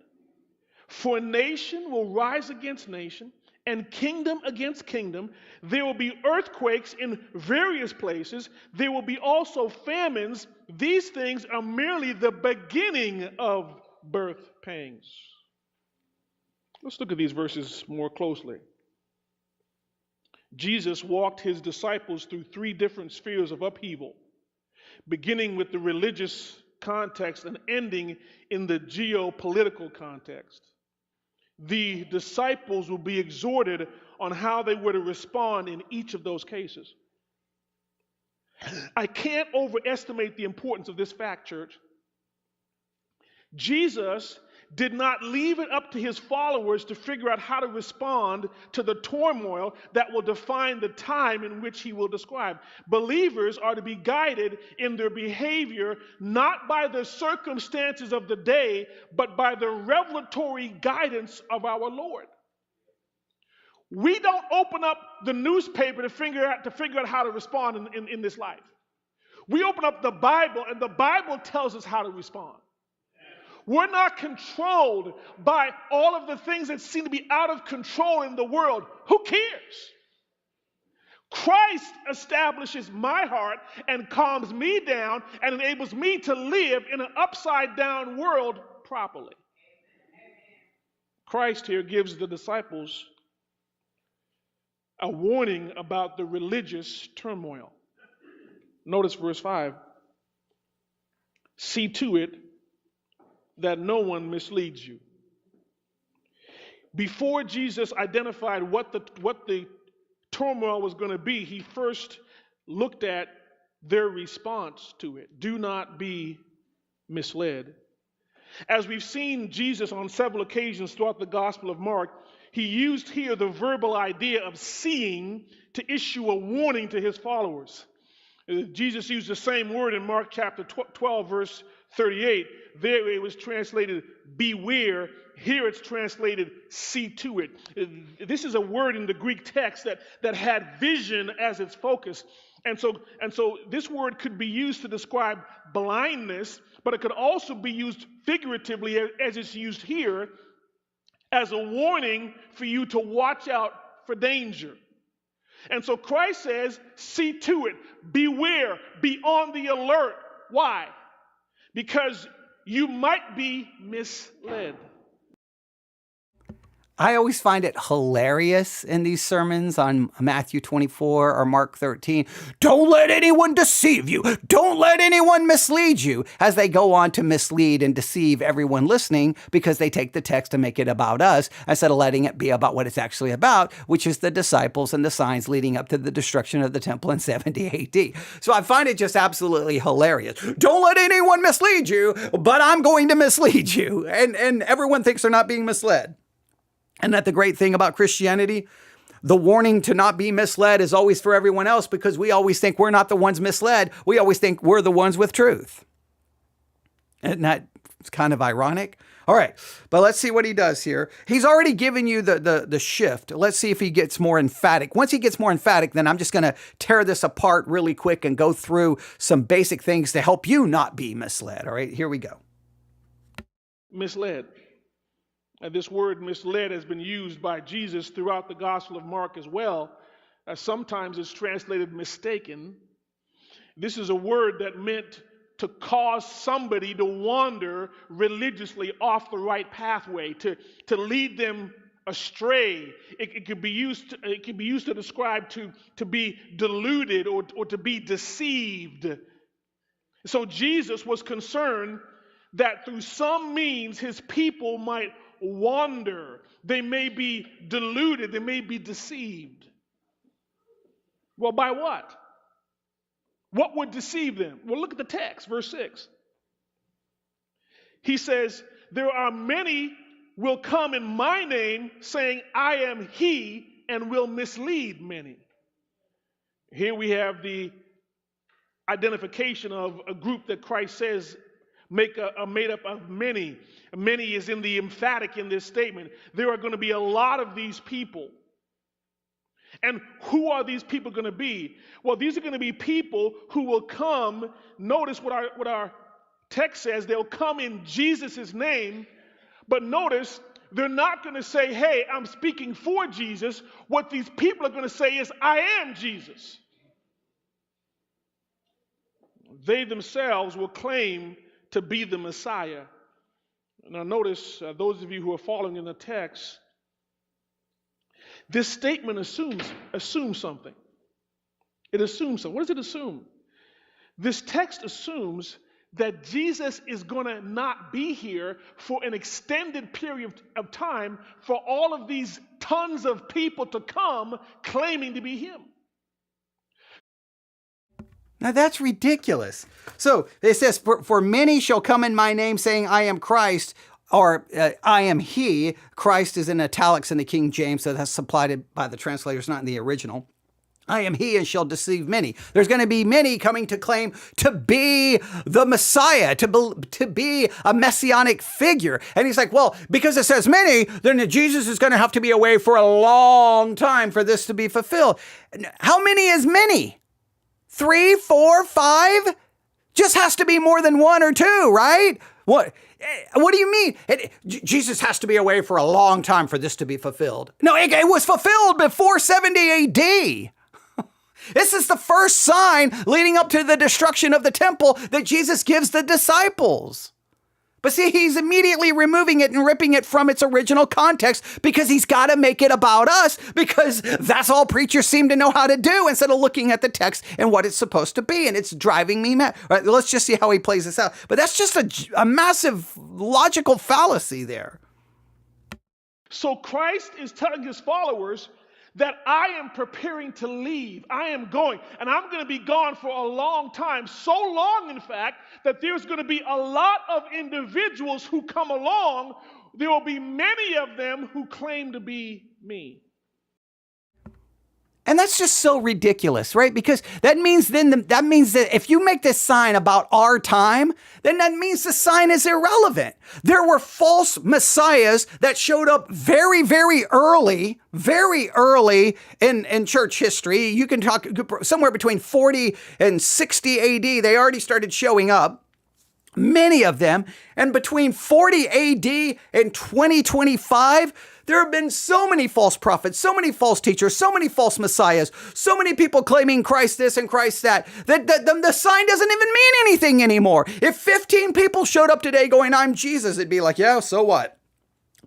For nation will rise against nation, and kingdom against kingdom. There will be earthquakes in various places. There will be also famines. These things are merely the beginning of birth pangs. Let's look at these verses more closely. Jesus walked his disciples through three different spheres of upheaval, beginning with the religious context and ending in the geopolitical context. The disciples will be exhorted on how they were to respond in each of those cases. I can't overestimate the importance of this fact, church. Jesus did not leave it up to his followers to figure out how to respond to the turmoil that will define the time in which he will describe. Believers are to be guided in their behavior not by the circumstances of the day, but by the revelatory guidance of our Lord. We don't open up the newspaper to figure out how to respond in this life. We open up the Bible, and the Bible tells us how to respond. We're not controlled by all of the things that seem to be out of control in the world. Who cares? Christ establishes my heart and calms me down and enables me to live in an upside down world properly. Christ here gives the disciples a warning about the religious turmoil. Notice verse 5. See to it that no one misleads you. Before Jesus identified what the turmoil was going to be, he first looked at their response to it. Do not be misled. As we've seen Jesus on several occasions throughout the Gospel of Mark, he used here the verbal idea of seeing to issue a warning to his followers. Jesus used the same word in Mark chapter 12, verse 38. There it was translated beware. Here it's translated see to it. This is a word in the Greek text that had vision as its focus. And so this word could be used to describe blindness, but it could also be used figuratively as it's used here as a warning for you to watch out for danger. And so Christ says, see to it, beware, be on the alert. Why? Because you might be misled. I always find it hilarious in these sermons on Matthew 24 or Mark 13. Don't let anyone deceive you. Don't let anyone mislead you, as they go on to mislead and deceive everyone listening because they take the text and make it about us instead of letting it be about what it's actually about, which is the disciples and the signs leading up to the destruction of the temple in 70 AD. So I find it just absolutely hilarious. Don't let anyone mislead you, but I'm going to mislead you. And everyone thinks they're not being misled. And that the great thing about Christianity, the warning to not be misled is always for everyone else because we always think we're not the ones misled. We always think we're the ones with truth. Isn't that kind of ironic? All right, but let's see what he does here. He's already given you the shift. Let's see if he gets more emphatic. Once he gets more emphatic, then I'm just going to tear this apart really quick and go through some basic things to help you not be misled. All right, here we go. Misled. And this word misled has been used by Jesus throughout the Gospel of Mark as well. Sometimes it's translated mistaken. This is a word that meant to cause somebody to wander religiously off the right pathway, to lead them astray. It could be used to describe to be deluded or to be deceived. So Jesus was concerned that through some means his people might wander. They may be deluded. They may be deceived. Well, by what? What would deceive them? Well, look at the text, verse 6. He says, there are many will come in my name saying, I am he, and will mislead many. Here we have the identification of a group that Christ says made up of many. Many is in the emphatic in this statement. There are going to be a lot of these people. And who are these people going to be? Well, these are going to be people who will come. Notice what our text says. They'll come in Jesus' name. But notice, they're not going to say, hey, I'm speaking for Jesus. What these people are going to say is, I am Jesus. They themselves will claim to be the Messiah. Now notice, those of you who are following in the text, this statement assumes something. It assumes something. What does it assume? This text assumes that Jesus is going to not be here for an extended period of time for all of these tons of people to come claiming to be him. Now that's ridiculous. So it says, for many shall come in my name saying, I am Christ, or I am he. Christ is in italics in the King James, so that's supplied by the translators, not in the original. I am he and shall deceive many. There's going to be many coming to claim to be the Messiah, to be a messianic figure. And he's like, well, because it says many, then Jesus is going to have to be away for a long time for this to be fulfilled. How many is many? 3, 4, 5? Just has to be more than 1 or 2, right? What do you mean? Jesus has to be away for a long time for this to be fulfilled. No, it was fulfilled before 70 AD. This is the first sign leading up to the destruction of the temple that Jesus gives the disciples. But see, he's immediately removing it and ripping it from its original context because he's got to make it about us, because that's all preachers seem to know how to do instead of looking at the text and what it's supposed to be. And it's driving me mad. All right, let's just see how he plays this out. But that's just a massive logical fallacy there. So Christ is telling his followers that I am preparing to leave. I am going, and I'm going to be gone for a long time. So long, in fact, that there's going to be a lot of individuals who come along. There will be many of them who claim to be me. And that's just so ridiculous, right? Because that means that if you make this sign about our time, then that means the sign is irrelevant. There were false messiahs that showed up very, very early in church history. You can talk somewhere between 40 and 60 AD. They already started showing up. Many of them. And between 40 AD and 2025, there have been so many false prophets, so many false teachers, so many false messiahs, so many people claiming Christ this and Christ that the sign doesn't even mean anything anymore. If 15 people showed up today going, I'm Jesus, it'd be like, yeah, so what?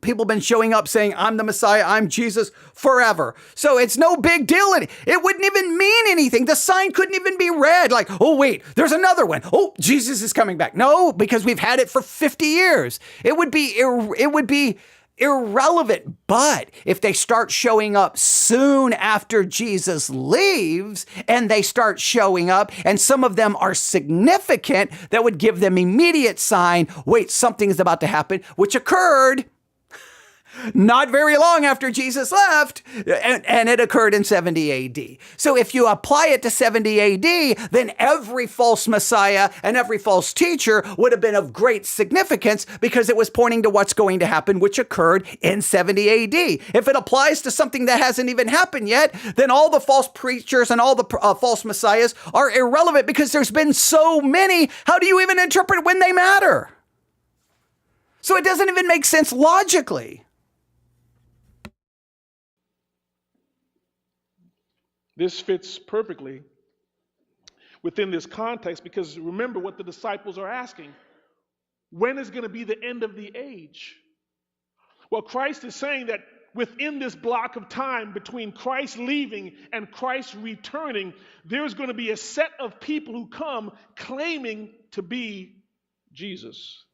People have been showing up saying, I'm the Messiah, I'm Jesus forever. So it's no big deal. It wouldn't even mean anything. The sign couldn't even be read like, oh, wait, there's another one. Oh, Jesus is coming back. No, because we've had it for 50 years. It would be irrelevant. But if they start showing up soon after Jesus leaves and they start showing up and some of them are significant, that would give them immediate sign, wait, something is about to happen, which occurred not very long after Jesus left, and it occurred in 70 AD. So if you apply it to 70 AD, then every false Messiah and every false teacher would have been of great significance because it was pointing to what's going to happen, which occurred in 70 AD. If it applies to something that hasn't even happened yet, then all the false preachers and all the false Messiahs are irrelevant because there's been so many. How do you even interpret when they matter? So it doesn't even make sense logically. This fits perfectly within this context because remember what the disciples are asking. When is going to be the end of the age? Well, Christ is saying that within this block of time between Christ leaving and Christ returning, there's going to be a set of people who come claiming to be Jesus.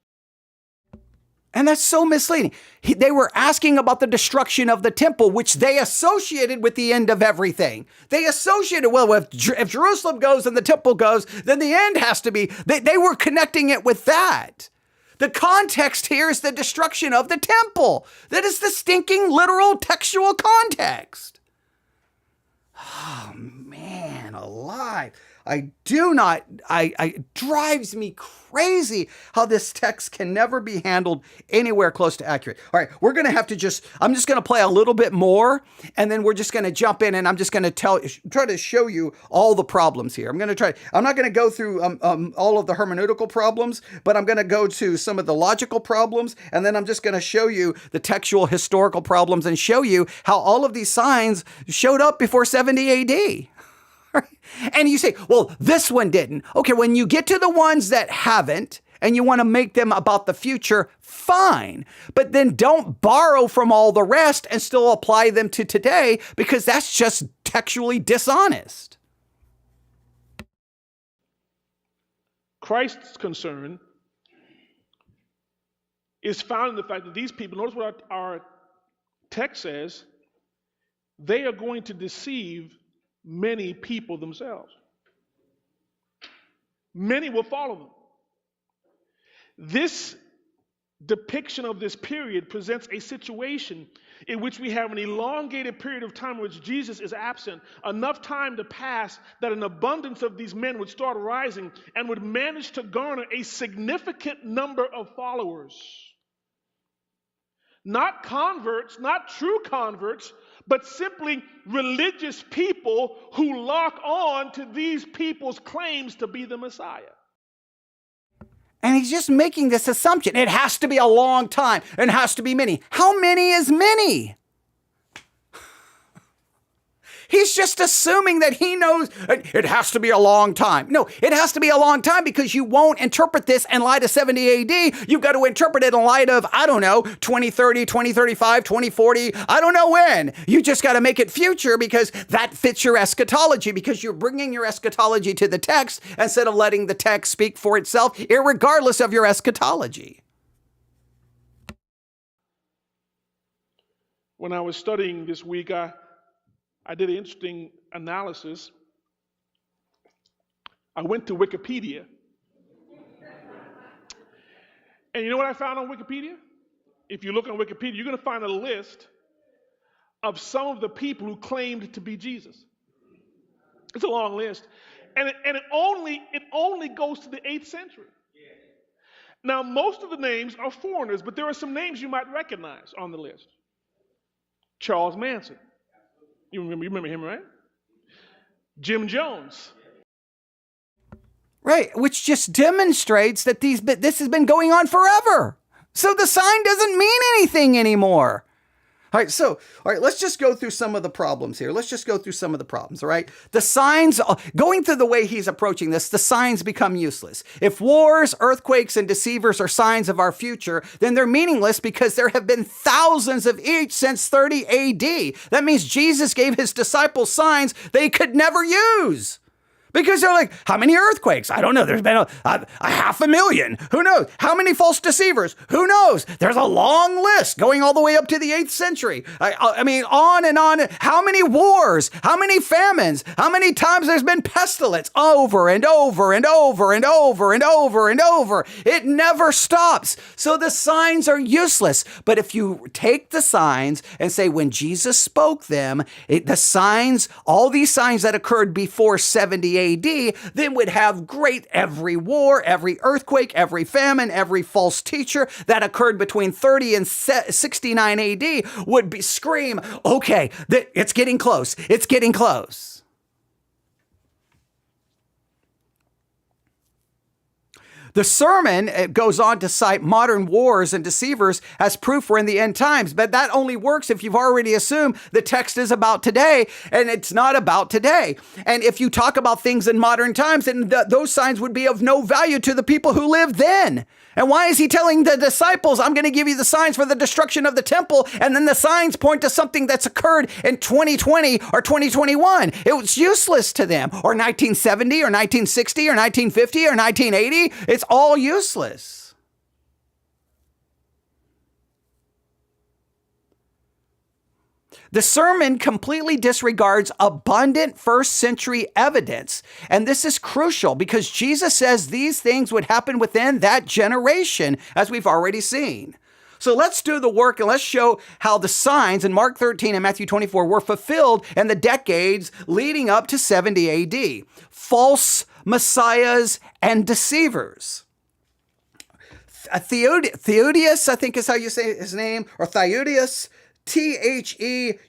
And that's so misleading. They were asking about the destruction of the temple, which they associated with the end of everything. They associated, well, if Jerusalem goes and the temple goes, then the end has to be. They were connecting it with that. The context here is the destruction of the temple. That is the stinking literal textual context. Oh, man, alive. I do not, it drives me crazy how this text can never be handled anywhere close to accurate. All right, we're going to have to I'm just going to play a little bit more, and then we're just going to jump in, and I'm just going to try to show you all the problems here. I'm not going to go through all of the hermeneutical problems, but I'm going to go to some of the logical problems, and then I'm just going to show you the textual historical problems and show you how all of these signs showed up before 70 AD. And you say, well, this one didn't. Okay, when you get to the ones that haven't, and you want to make them about the future, fine. But then don't borrow from all the rest and still apply them to today, because that's just textually dishonest. Christ's concern is found in the fact that these people, notice what our text says, they are going to deceive many people themselves. Many will follow them. This depiction of this period presents a situation in which we have an elongated period of time in which Jesus is absent, enough time to pass that an abundance of these men would start rising and would manage to garner a significant number of followers. Not converts, not true converts, but simply religious people who lock on to these people's claims to be the Messiah. And he's just making this assumption. It has to be a long time. It has to be many. How many is many? He's just assuming that he knows it has to be a long time. No, it has to be a long time because you won't interpret this in light of 70 AD. You've got to interpret it in light of, 2030, 2035, 2040. I don't know when. You just got to make it future because that fits your eschatology, because you're bringing your eschatology to the text instead of letting the text speak for itself, irregardless of your eschatology. When I was studying this week, I did an interesting analysis. I went to Wikipedia. And you know what I found on Wikipedia? If you look on Wikipedia, you're going to find a list of some of the people who claimed to be Jesus. It's a long list. And it only goes to the 8th century. Now, most of the names are foreigners, but there are some names you might recognize on the list. Charles Manson. You remember him, right? Jim Jones. Right, which just demonstrates that this has been going on forever. So the sign doesn't mean anything anymore. All right, let's just go through some of the problems here. All right? The signs, going through the way he's approaching this, the signs become useless. If wars, earthquakes, and deceivers are signs of our future, then they're meaningless because there have been thousands of each since 30 AD. That means Jesus gave his disciples signs they could never use. Because they're like, how many earthquakes? I don't know. There's been a 500,000. Who knows? How many false deceivers? Who knows? There's a long list going all the way up to the 8th century. I mean, on and on. How many wars? How many famines? How many times there's been pestilence? Over and over and over and over and over and over. It never stops. So the signs are useless. But if you take the signs and say when Jesus spoke them, the signs, all these signs that occurred before 70 AD, then would have every war, every earthquake, every famine, every false teacher that occurred between 30 and 69 AD would scream, okay, it's getting close. It's getting close. The sermon goes on to cite modern wars and deceivers as proof we're in the end times, but that only works if you've already assumed the text is about today, and it's not about today. And if you talk about things in modern times, then those signs would be of no value to the people who lived then. And why is he telling the disciples, I'm going to give you the signs for the destruction of the temple, and then the signs point to something that's occurred in 2020 or 2021? It was useless to them. Or 1970 or 1960 or 1950 or 1980. It's all useless. The sermon completely disregards abundant first century evidence. And this is crucial because Jesus says these things would happen within that generation, as we've already seen. So let's do the work and let's show how the signs in Mark 13 and Matthew 24 were fulfilled in the decades leading up to 70 AD. False messiahs and deceivers. Theudius, I think is how you say his name, or Theudius, Theudas.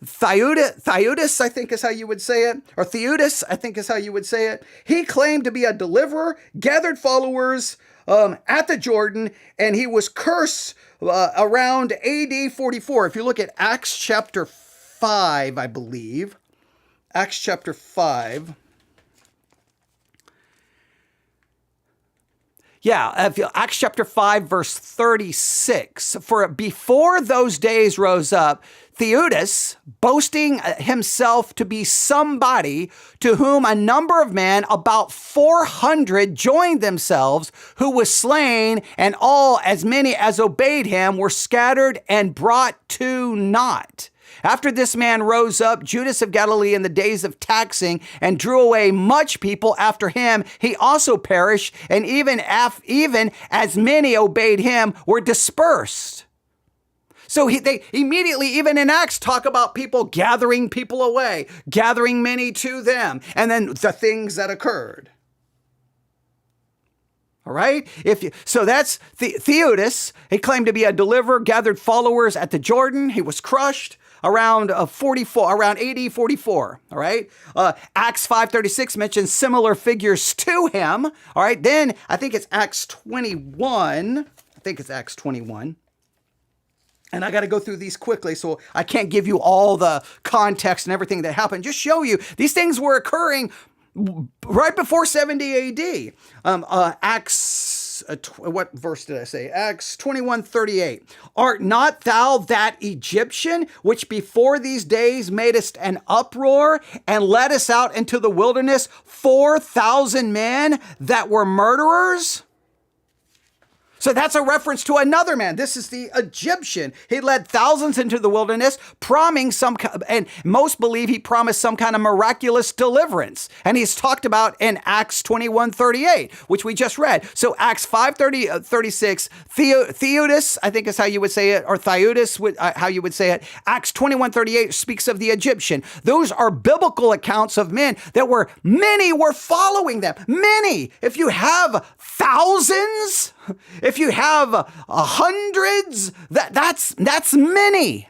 Theudas, I think is how you would say it, or Theudas, I think is how you would say it. He claimed to be a deliverer, gathered followers at the Jordan, and he was cursed around AD 44. If you look at Acts chapter 5, I believe, Acts chapter 5. Yeah, Acts chapter 5, verse 36. For before those days rose up, Theudas, boasting himself to be somebody, to whom a number of men, about 400, joined themselves, who was slain, and all, as many as obeyed him, were scattered and brought to naught. After this man rose up, Judas of Galilee, in the days of taxing, and drew away much people after him, he also perished, and even as many obeyed him were dispersed. So they immediately, even in Acts, talk about people gathering people away, gathering many to them, and then the things that occurred. All right. So that's Theudas. He claimed to be a deliverer, gathered followers at the Jordan. He was crushed around AD 44. All right. Acts 5:36 mentions similar figures to him. All right. Then I think it's Acts 21. And I got to go through these quickly, so I can't give you all the context and everything that happened. Just show you these things were occurring right before 70 AD. Acts, what verse did I say? Acts 21:38. Art not thou that Egyptian, which before these days madest an uproar and led us out into the wilderness, 4,000 men that were murderers? So that's a reference to another man. This is the Egyptian. He led thousands into the wilderness, and most believe he promised some kind of miraculous deliverance. And he's talked about in Acts 21:38, which we just read. So Acts 5:36, Theudas, I think is how you would say it, or Theudas, how you would say it. Acts 21:38 speaks of the Egyptian. Those are biblical accounts of men that many were following them. Many. If you have thousands, if you have hundreds, that's many.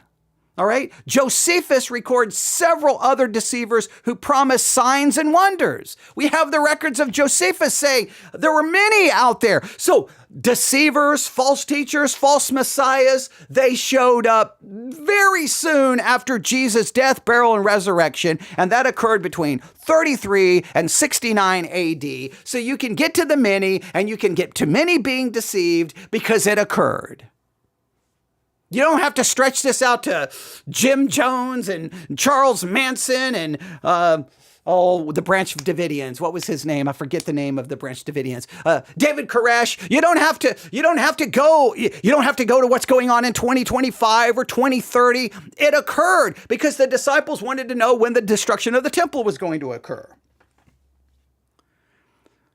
All right. Josephus records several other deceivers who promised signs and wonders. We have the records of Josephus saying there were many out there. So deceivers, false teachers, false messiahs, they showed up very soon after Jesus' death, burial, and resurrection. And that occurred between 33 and 69 AD. So you can get to the many, and you can get to many being deceived because it occurred. You don't have to stretch this out to Jim Jones and Charles Manson and, the Branch Davidians. What was his name? I forget the name of the Branch Davidians. David Koresh. You don't have to go to what's going on in 2025 or 2030. It occurred because the disciples wanted to know when the destruction of the temple was going to occur.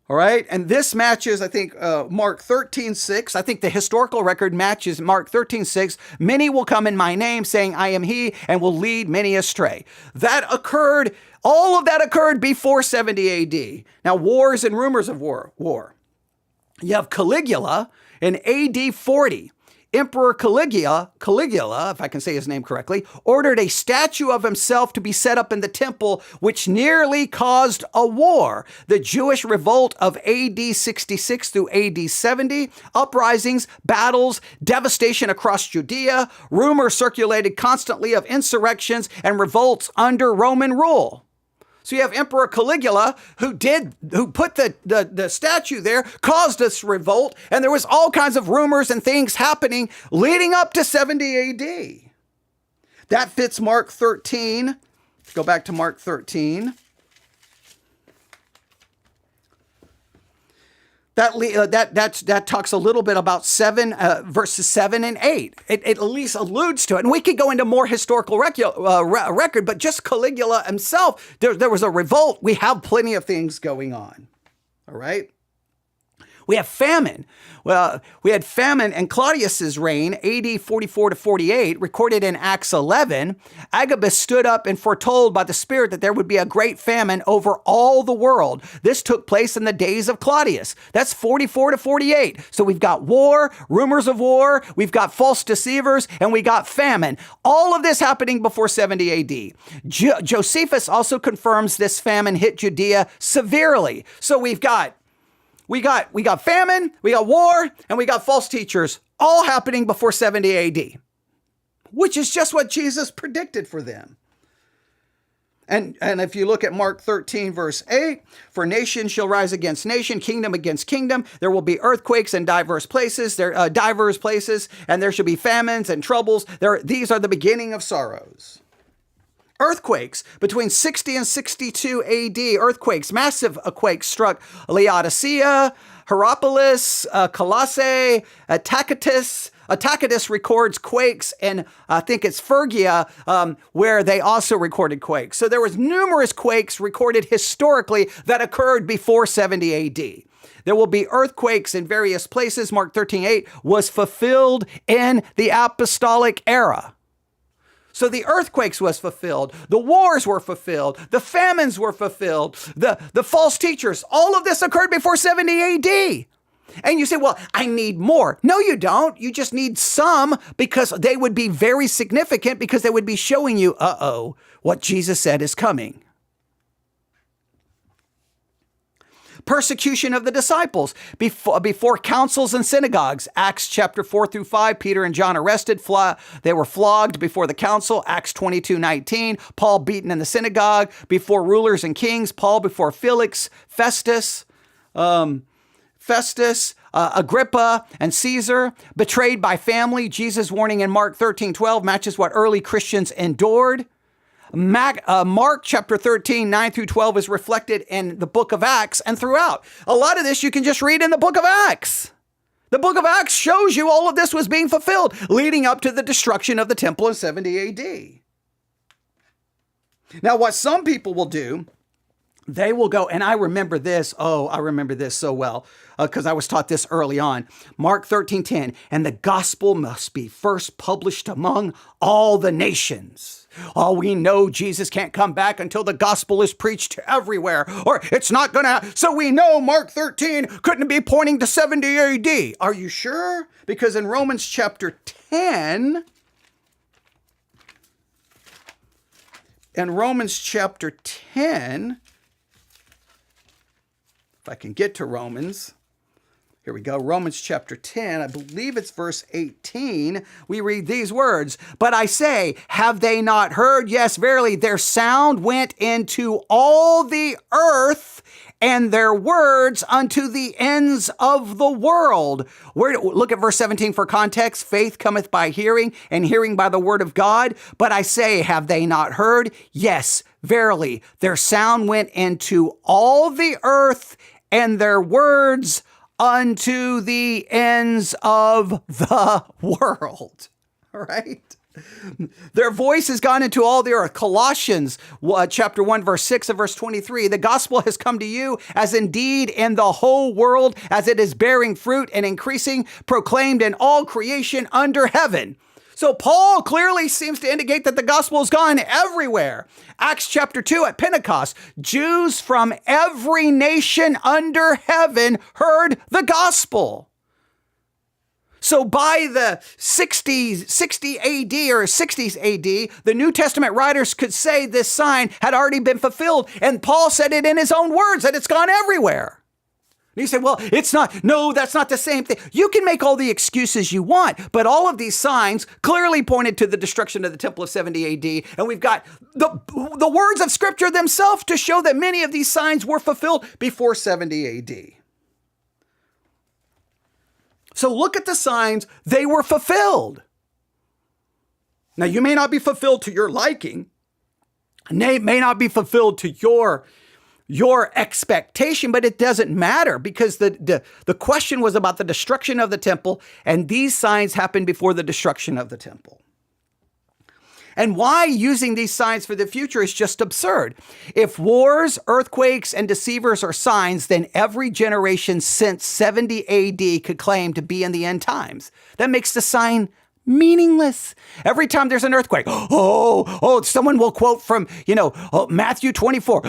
All right. And this matches, I think, Mark 13:6. I think the historical record matches Mark 13:6. Many will come in my name saying, I am he, and will lead many astray. All of that occurred before 70 AD. Now, wars and rumors of war. You have Caligula in AD 40. Emperor Caligula, if I can say his name correctly, ordered a statue of himself to be set up in the temple, which nearly caused a war. The Jewish revolt of AD 66 through AD 70, uprisings, battles, devastation across Judea, rumors circulated constantly of insurrections and revolts under Roman rule. So you have Emperor Caligula who put the statue there, caused this revolt, and there was all kinds of rumors and things happening leading up to 70 AD. That fits Mark 13. Let's go back to Mark 13. That talks a little bit about verses 7 and 8. It at least alludes to it. And we could go into more historical record, but just Caligula himself, there was a revolt. We have plenty of things going on. All right. We have famine. Well, we had famine in Claudius's reign, AD 44 to 48, recorded in Acts 11. Agabus stood up and foretold by the Spirit that there would be a great famine over all the world. This took place in the days of Claudius. That's 44 to 48. So we've got war, rumors of war, we've got false deceivers, and we got famine. All of this happening before 70 AD. Josephus also confirms this famine hit Judea severely. So we got famine, we got war, and we got false teachers, all happening before 70 AD, which is just what Jesus predicted for them. And if you look at Mark 13, verse 8, for nation shall rise against nation, kingdom against kingdom. There will be earthquakes in diverse places, and there shall be famines and troubles. These are the beginning of sorrows. Earthquakes between 60 and 62 AD. Earthquakes, massive quakes struck Laodicea, Hierapolis, Colossae, Tacitus. Tacitus records quakes, and I think it's Phrygia, where they also recorded quakes. So there was numerous quakes recorded historically that occurred before 70 AD. There will be earthquakes in various places. Mark 13:8 was fulfilled in the apostolic era. So the earthquakes was fulfilled, the wars were fulfilled, the famines were fulfilled, the false teachers, all of this occurred before 70 AD. And you say, well, I need more. No, you don't. You just need some, because they would be very significant, because they would be showing you, what Jesus said is coming. Persecution of the disciples before councils and synagogues. Acts chapter 4 through 5, Peter and John arrested. They were flogged before the council. Acts 22:19, Paul beaten in the synagogue. Before rulers and kings, Paul before Felix, Festus, Agrippa, and Caesar. Betrayed by family. Jesus' warning in Mark 13:12 matches what early Christians endured. Mark chapter 13, 9 through 12 is reflected in the book of Acts and throughout. A lot of this you can just read in the book of Acts. The book of Acts shows you all of this was being fulfilled, leading up to the destruction of the temple in 70 AD. Now, what some people will do, they will go, and I remember this so well, because I was taught this early on. Mark 13:10, and the gospel must be first published among all the nations. Oh, we know Jesus can't come back until the gospel is preached everywhere, or it's not gonna. So we know Mark 13 couldn't be pointing to 70 AD. Are you sure? Because in Romans chapter 10, if I can get to Romans, here we go. Romans chapter 10, I believe it's verse 18. We read these words, but I say, have they not heard? Yes, verily, their sound went into all the earth, and their words unto the ends of the world. Look at verse 17 for context. Faith cometh by hearing, and hearing by the word of God. But I say, have they not heard? Yes, verily, their sound went into all the earth, and their words unto the ends of the world. All right? Their voice has gone into all the earth. Colossians chapter 1, verse 6 and verse 23. The gospel has come to you as indeed in the whole world, as it is bearing fruit and increasing, proclaimed in all creation under heaven. So Paul clearly seems to indicate that the gospel has gone everywhere. Acts chapter 2 at Pentecost, Jews from every nation under heaven heard the gospel. So by the 60 AD or 60s AD, the New Testament writers could say this sign had already been fulfilled. And Paul said it in his own words, that it's gone everywhere. And you say, well, it's not. No, that's not the same thing. You can make all the excuses you want, but all of these signs clearly pointed to the destruction of the temple of 70 AD. And we've got the words of Scripture themselves to show that many of these signs were fulfilled before 70 AD. So look at the signs, they were fulfilled. Now, you may not be fulfilled to your liking, and they may not be fulfilled to your expectation, but it doesn't matter, because the question was about the destruction of the temple, and these signs happened before the destruction of the temple. And why using these signs for the future is just absurd. If wars, earthquakes, and deceivers are signs, then every generation since 70 AD could claim to be in the end times. That makes the sign meaningless. Every time there's an earthquake, someone will quote from, Matthew 24,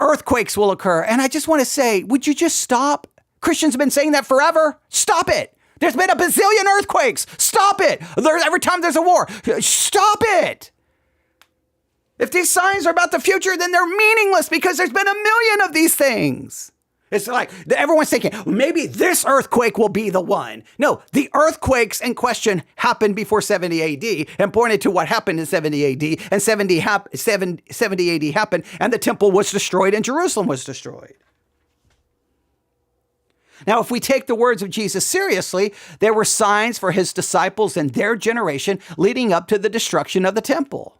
earthquakes will occur. And I just want to say, would you just stop? Christians have been saying that forever. Stop it. There's been a bazillion earthquakes. Stop it. Every time there's a war. Stop it. If these signs are about the future, then they're meaningless because there's been a million of these things. It's like everyone's thinking, maybe this earthquake will be the one. No, the earthquakes in question happened before 70 AD and pointed to what happened in 70 AD. And 70 AD happened and the temple was destroyed and Jerusalem was destroyed. Now, if we take the words of Jesus seriously, there were signs for his disciples and their generation leading up to the destruction of the temple.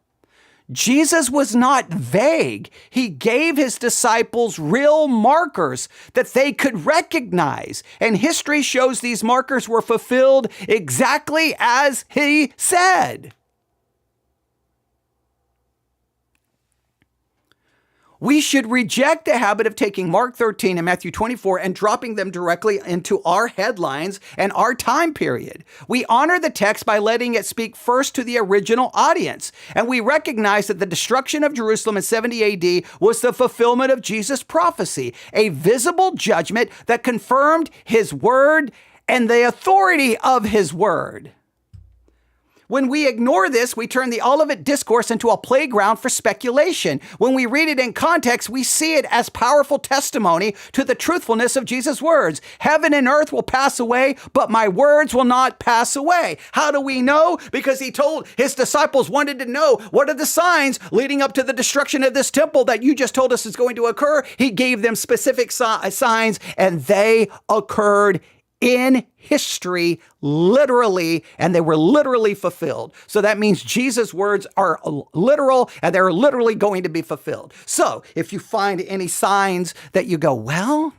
Jesus was not vague. He gave his disciples real markers that they could recognize. And history shows these markers were fulfilled exactly as he said. We should reject the habit of taking Mark 13 and Matthew 24 and dropping them directly into our headlines and our time period. We honor the text by letting it speak first to the original audience. And we recognize that the destruction of Jerusalem in 70 AD was the fulfillment of Jesus' prophecy, a visible judgment that confirmed his word and the authority of his word. When we ignore this, we turn the Olivet Discourse into a playground for speculation. When we read it in context, we see it as powerful testimony to the truthfulness of Jesus' words. Heaven and earth will pass away, but my words will not pass away. How do we know? Because he told his disciples wanted to know what are the signs leading up to the destruction of this temple that you just told us is going to occur. He gave them specific signs and they occurred in history, literally, and they were literally fulfilled. So that means Jesus' words are literal and they're literally going to be fulfilled. So if you find any signs that you go, well,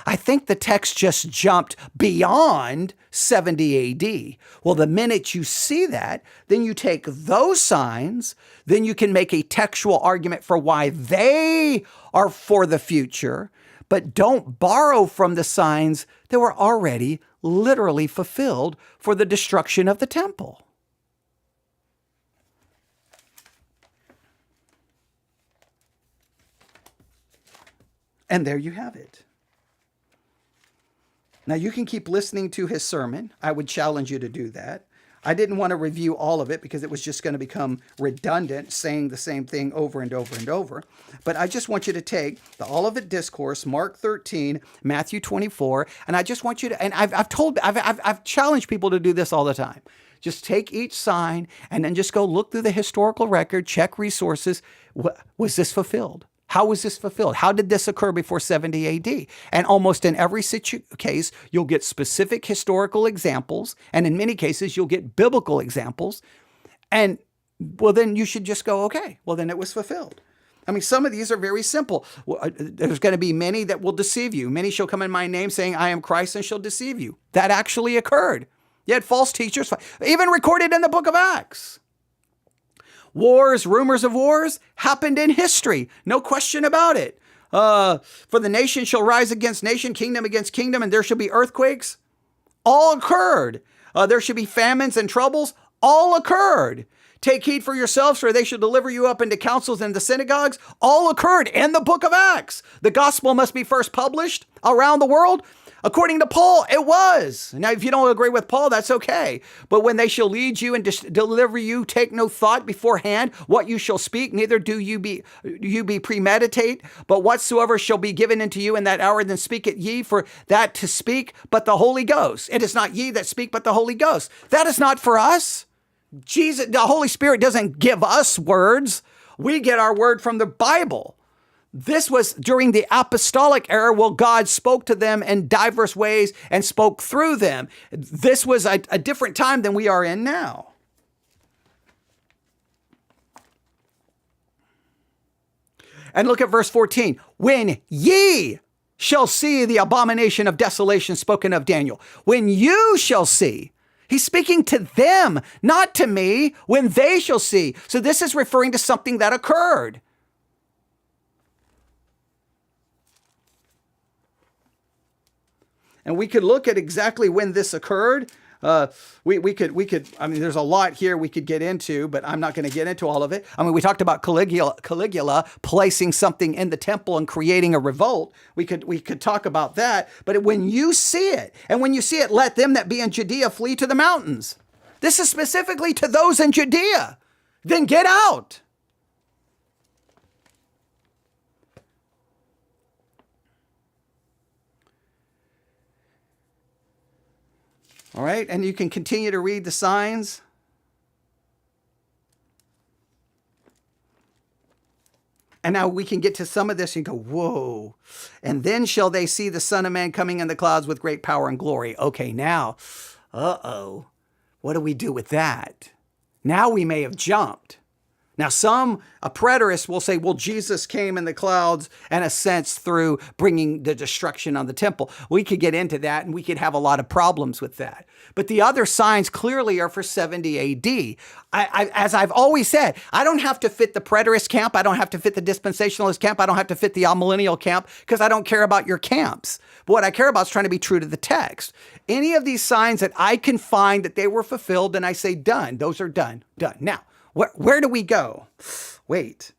I think the text just jumped beyond 70 AD. Well, the minute you see that, then you take those signs, then you can make a textual argument for why they are for the future, but don't borrow from the signs that were already literally fulfilled for the destruction of the temple. And there you have it. Now you can keep listening to his sermon. I would challenge you to do that. I didn't want to review all of it because it was just going to become redundant, saying the same thing over and over and over. But I just want you to take the Olivet Discourse, Mark 13, Matthew 24, and I just want you to, and I've challenged people to do this all the time. Just take each sign and then just go look through the historical record, check resources. Was this fulfilled? How was this fulfilled? How did this occur before 70 AD? And almost in every case, you'll get specific historical examples. And in many cases, you'll get biblical examples. And well, then you should just go, okay, well, then it was fulfilled. I mean, some of these are very simple. There's going to be many that will deceive you. Many shall come in my name saying, I am Christ, and shall deceive you. That actually occurred. Yet false teachers, even recorded in the book of Acts. Wars, rumors of wars happened in history. No question about it. For the nation shall rise against nation, kingdom against kingdom, and there shall be earthquakes. All occurred. There should be famines and troubles. All occurred. Take heed for yourselves, for they shall deliver you up into councils and the synagogues. All occurred in the book of Acts. The gospel must be first published around the world. According to Paul, it was. Now, if you don't agree with Paul, that's okay. But when they shall lead you and deliver you, take no thought beforehand what you shall speak, neither do you be premeditate. But whatsoever shall be given unto you in that hour, then speak it ye, for that to speak, but the Holy Ghost. It is not ye that speak, but the Holy Ghost. That is not for us. Jesus, the Holy Spirit doesn't give us words. We get our word from the Bible. This was during the apostolic era where God spoke to them in diverse ways and spoke through them. This was a different time than we are in now. And look at verse 14. When ye shall see the abomination of desolation spoken of Daniel. When you shall see. He's speaking to them, not to me, when they shall see. So this is referring to something that occurred. And we could look at exactly when this occurred. We could, I mean, there's a lot here we could get into, but I'm not going to get into all of it. I mean, we talked about Caligula placing something in the temple and creating a revolt. We could talk about that. But when you see it, and when you see it, let them that be in Judea flee to the mountains. This is specifically to those in Judea. Then get out. All right, and you can continue to read the signs. And now we can get to some of this and go, whoa. And then shall they see the Son of Man coming in the clouds with great power and glory. Okay, now, what do we do with that? Now we may have jumped. Now, a preterist will say, well, Jesus came in the clouds in a sense through bringing the destruction on the temple. We could get into that and we could have a lot of problems with that. But the other signs clearly are for 70 AD. As I've always said, I don't have to fit the preterist camp. I don't have to fit the dispensationalist camp. I don't have to fit the amillennial camp because I don't care about your camps. But what I care about is trying to be true to the text. Any of these signs that I can find that they were fulfilled, then I say done. Those are done. Now, where do we go? Wait.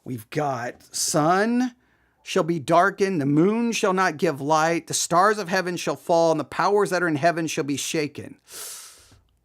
We've got sun shall be darkened, the moon shall not give light, the stars of heaven shall fall, and the powers that are in heaven shall be shaken.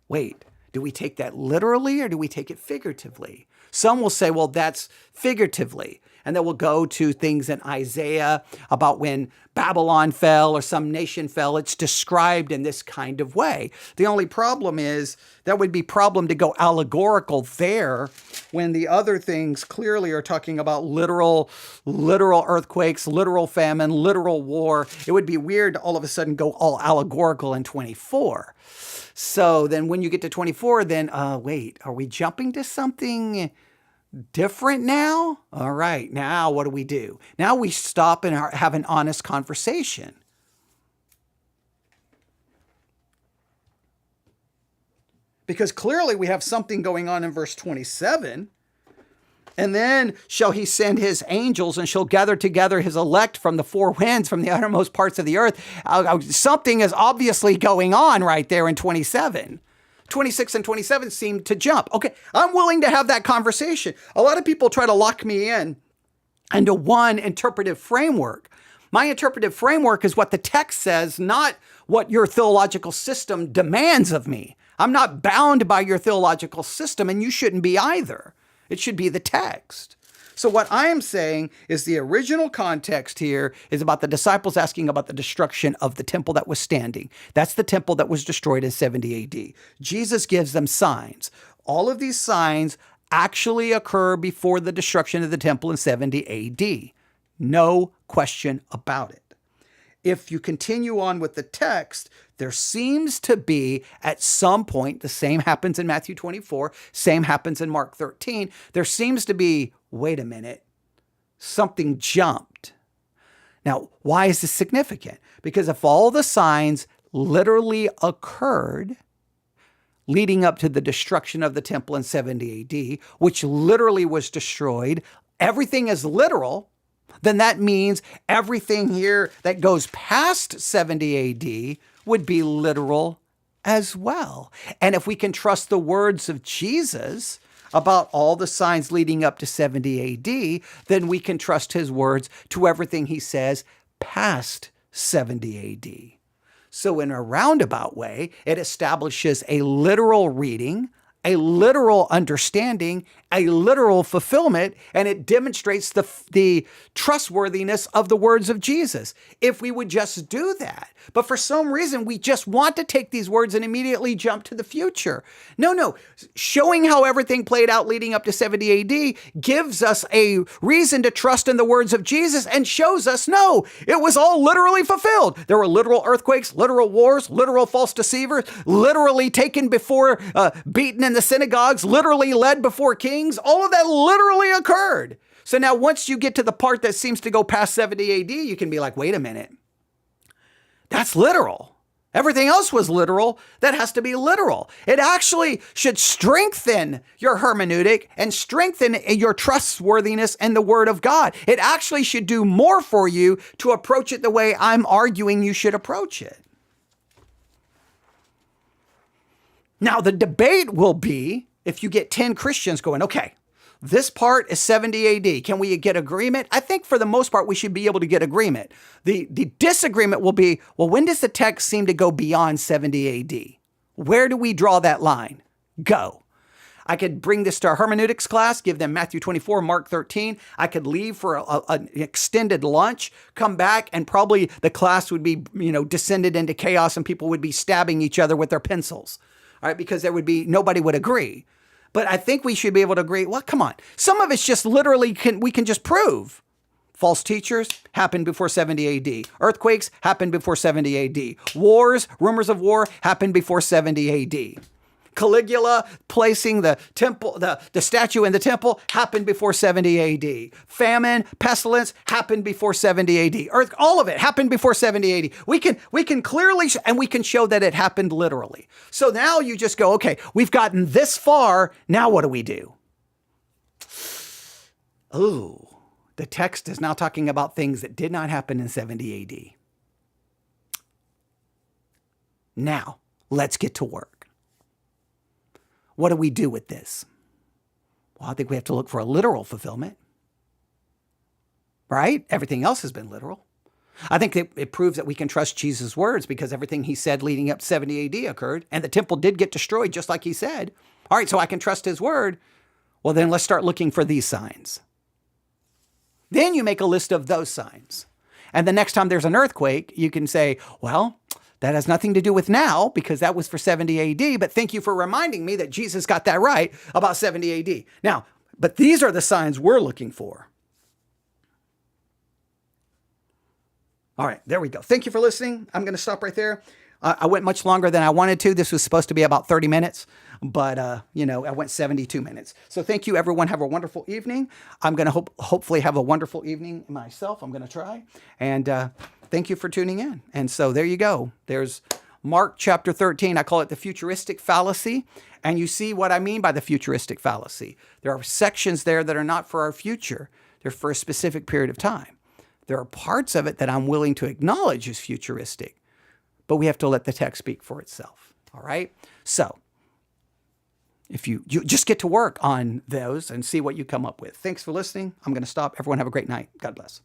Wait, do we take that literally or do we take it figuratively? Some will say, well, that's figuratively. And then we'll go to things in Isaiah about when Babylon fell or some nation fell. It's described in this kind of way. The only problem is that would be problem to go allegorical there when the other things clearly are talking about literal earthquakes, literal famine, literal war. It would be weird to all of a sudden go all allegorical in 24. So then when you get to 24, then wait, are we jumping to something different now? All right, now what do? Now we stop and have an honest conversation. Because clearly we have something going on in verse 27. And then shall he send his angels and shall gather together his elect from the four winds, from the uttermost parts of the earth. Something is obviously going on right there in 27. 26 and 27 seem to jump. Okay, I'm willing to have that conversation. A lot of people try to lock me in into one interpretive framework. My interpretive framework is what the text says, not what your theological system demands of me. I'm not bound by your theological system, and you shouldn't be either. It should be the text. So what I am saying is the original context here is about the disciples asking about the destruction of the temple that was standing. That's the temple that was destroyed in 70 AD. Jesus gives them signs. All of these signs actually occur before the destruction of the temple in 70 AD. No question about it. If you continue on with the text, there seems to be at some point, the same happens in Matthew 24, same happens in Mark 13, there seems to be, wait a minute, something jumped. Now, why is this significant? Because if all the signs literally occurred leading up to the destruction of the temple in 70 AD, which literally was destroyed, everything is literal, then that means everything here that goes past 70 AD would be literal as well. And if we can trust the words of Jesus about all the signs leading up to 70 AD, then we can trust his words to everything he says past 70 AD. So in a roundabout way, it establishes a literal reading, a literal understanding, a literal fulfillment, and it demonstrates the trustworthiness of the words of Jesus. If we would just do that. But for some reason, we just want to take these words and immediately jump to the future. No. Showing how everything played out leading up to 70 AD gives us a reason to trust in the words of Jesus and shows us, no, it was all literally fulfilled. There were literal earthquakes, literal wars, literal false deceivers, literally taken before, beaten in the synagogues, literally led before kings. All of that literally occurred. So now once you get to the part that seems to go past 70 AD, you can be like, wait a minute. That's literal. Everything else was literal. That has to be literal. It actually should strengthen your hermeneutic and strengthen your trustworthiness in the Word of God. It actually should do more for you to approach it the way I'm arguing you should approach it. Now, the debate will be if you get 10 Christians going, okay, this part is 70 AD. Can we get agreement? I think for the most part, we should be able to get agreement. The disagreement will be, well, when does the text seem to go beyond 70 AD? Where do we draw that line? Go. I could bring this to our hermeneutics class, give them Matthew 24, Mark 13. I could leave for an extended lunch, come back, and probably the class would be, descended into chaos and people would be stabbing each other with their pencils. All right, because nobody would agree. But I think we should be able to agree, well, come on. Some of it's just literally, we can just prove. False teachers happened before 70 AD. Earthquakes happened before 70 AD. Wars, rumors of war happened before 70 AD. Caligula placing the statue in the temple happened before 70 AD. Famine, pestilence happened before 70 AD. All of it happened before 70 AD. We can clearly, and we can show that it happened literally. So now you just go, okay, we've gotten this far. Now what do we do? Ooh, the text is now talking about things that did not happen in 70 AD. Now, let's get to work. What do we do with this? Well, I think we have to look for a literal fulfillment, right? Everything else has been literal. I think it proves that we can trust Jesus' words because everything he said leading up to 70 AD occurred, and the temple did get destroyed just like he said. All right, so I can trust his word. Well, then let's start looking for these signs. Then you make a list of those signs. And the next time there's an earthquake, you can say, well, that has nothing to do with now because that was for 70 AD, but thank you for reminding me that Jesus got that right about 70 AD. Now, but these are the signs we're looking for. All right, there we go. Thank you for listening. I'm going to stop right there. I went much longer than I wanted to. This was supposed to be about 30 minutes, but I went 72 minutes. So thank you, everyone. Have a wonderful evening. I'm going to hopefully have a wonderful evening myself. I'm going to try. And thank you for tuning in. And so there you go. There's Mark chapter 13. I call it the futuristic fallacy. And you see what I mean by the futuristic fallacy. There are sections there that are not for our future. They're for a specific period of time. There are parts of it that I'm willing to acknowledge as futuristic, but we have to let the text speak for itself. All right. So if you just get to work on those and see what you come up with. Thanks for listening. I'm going to stop. Everyone have a great night. God bless.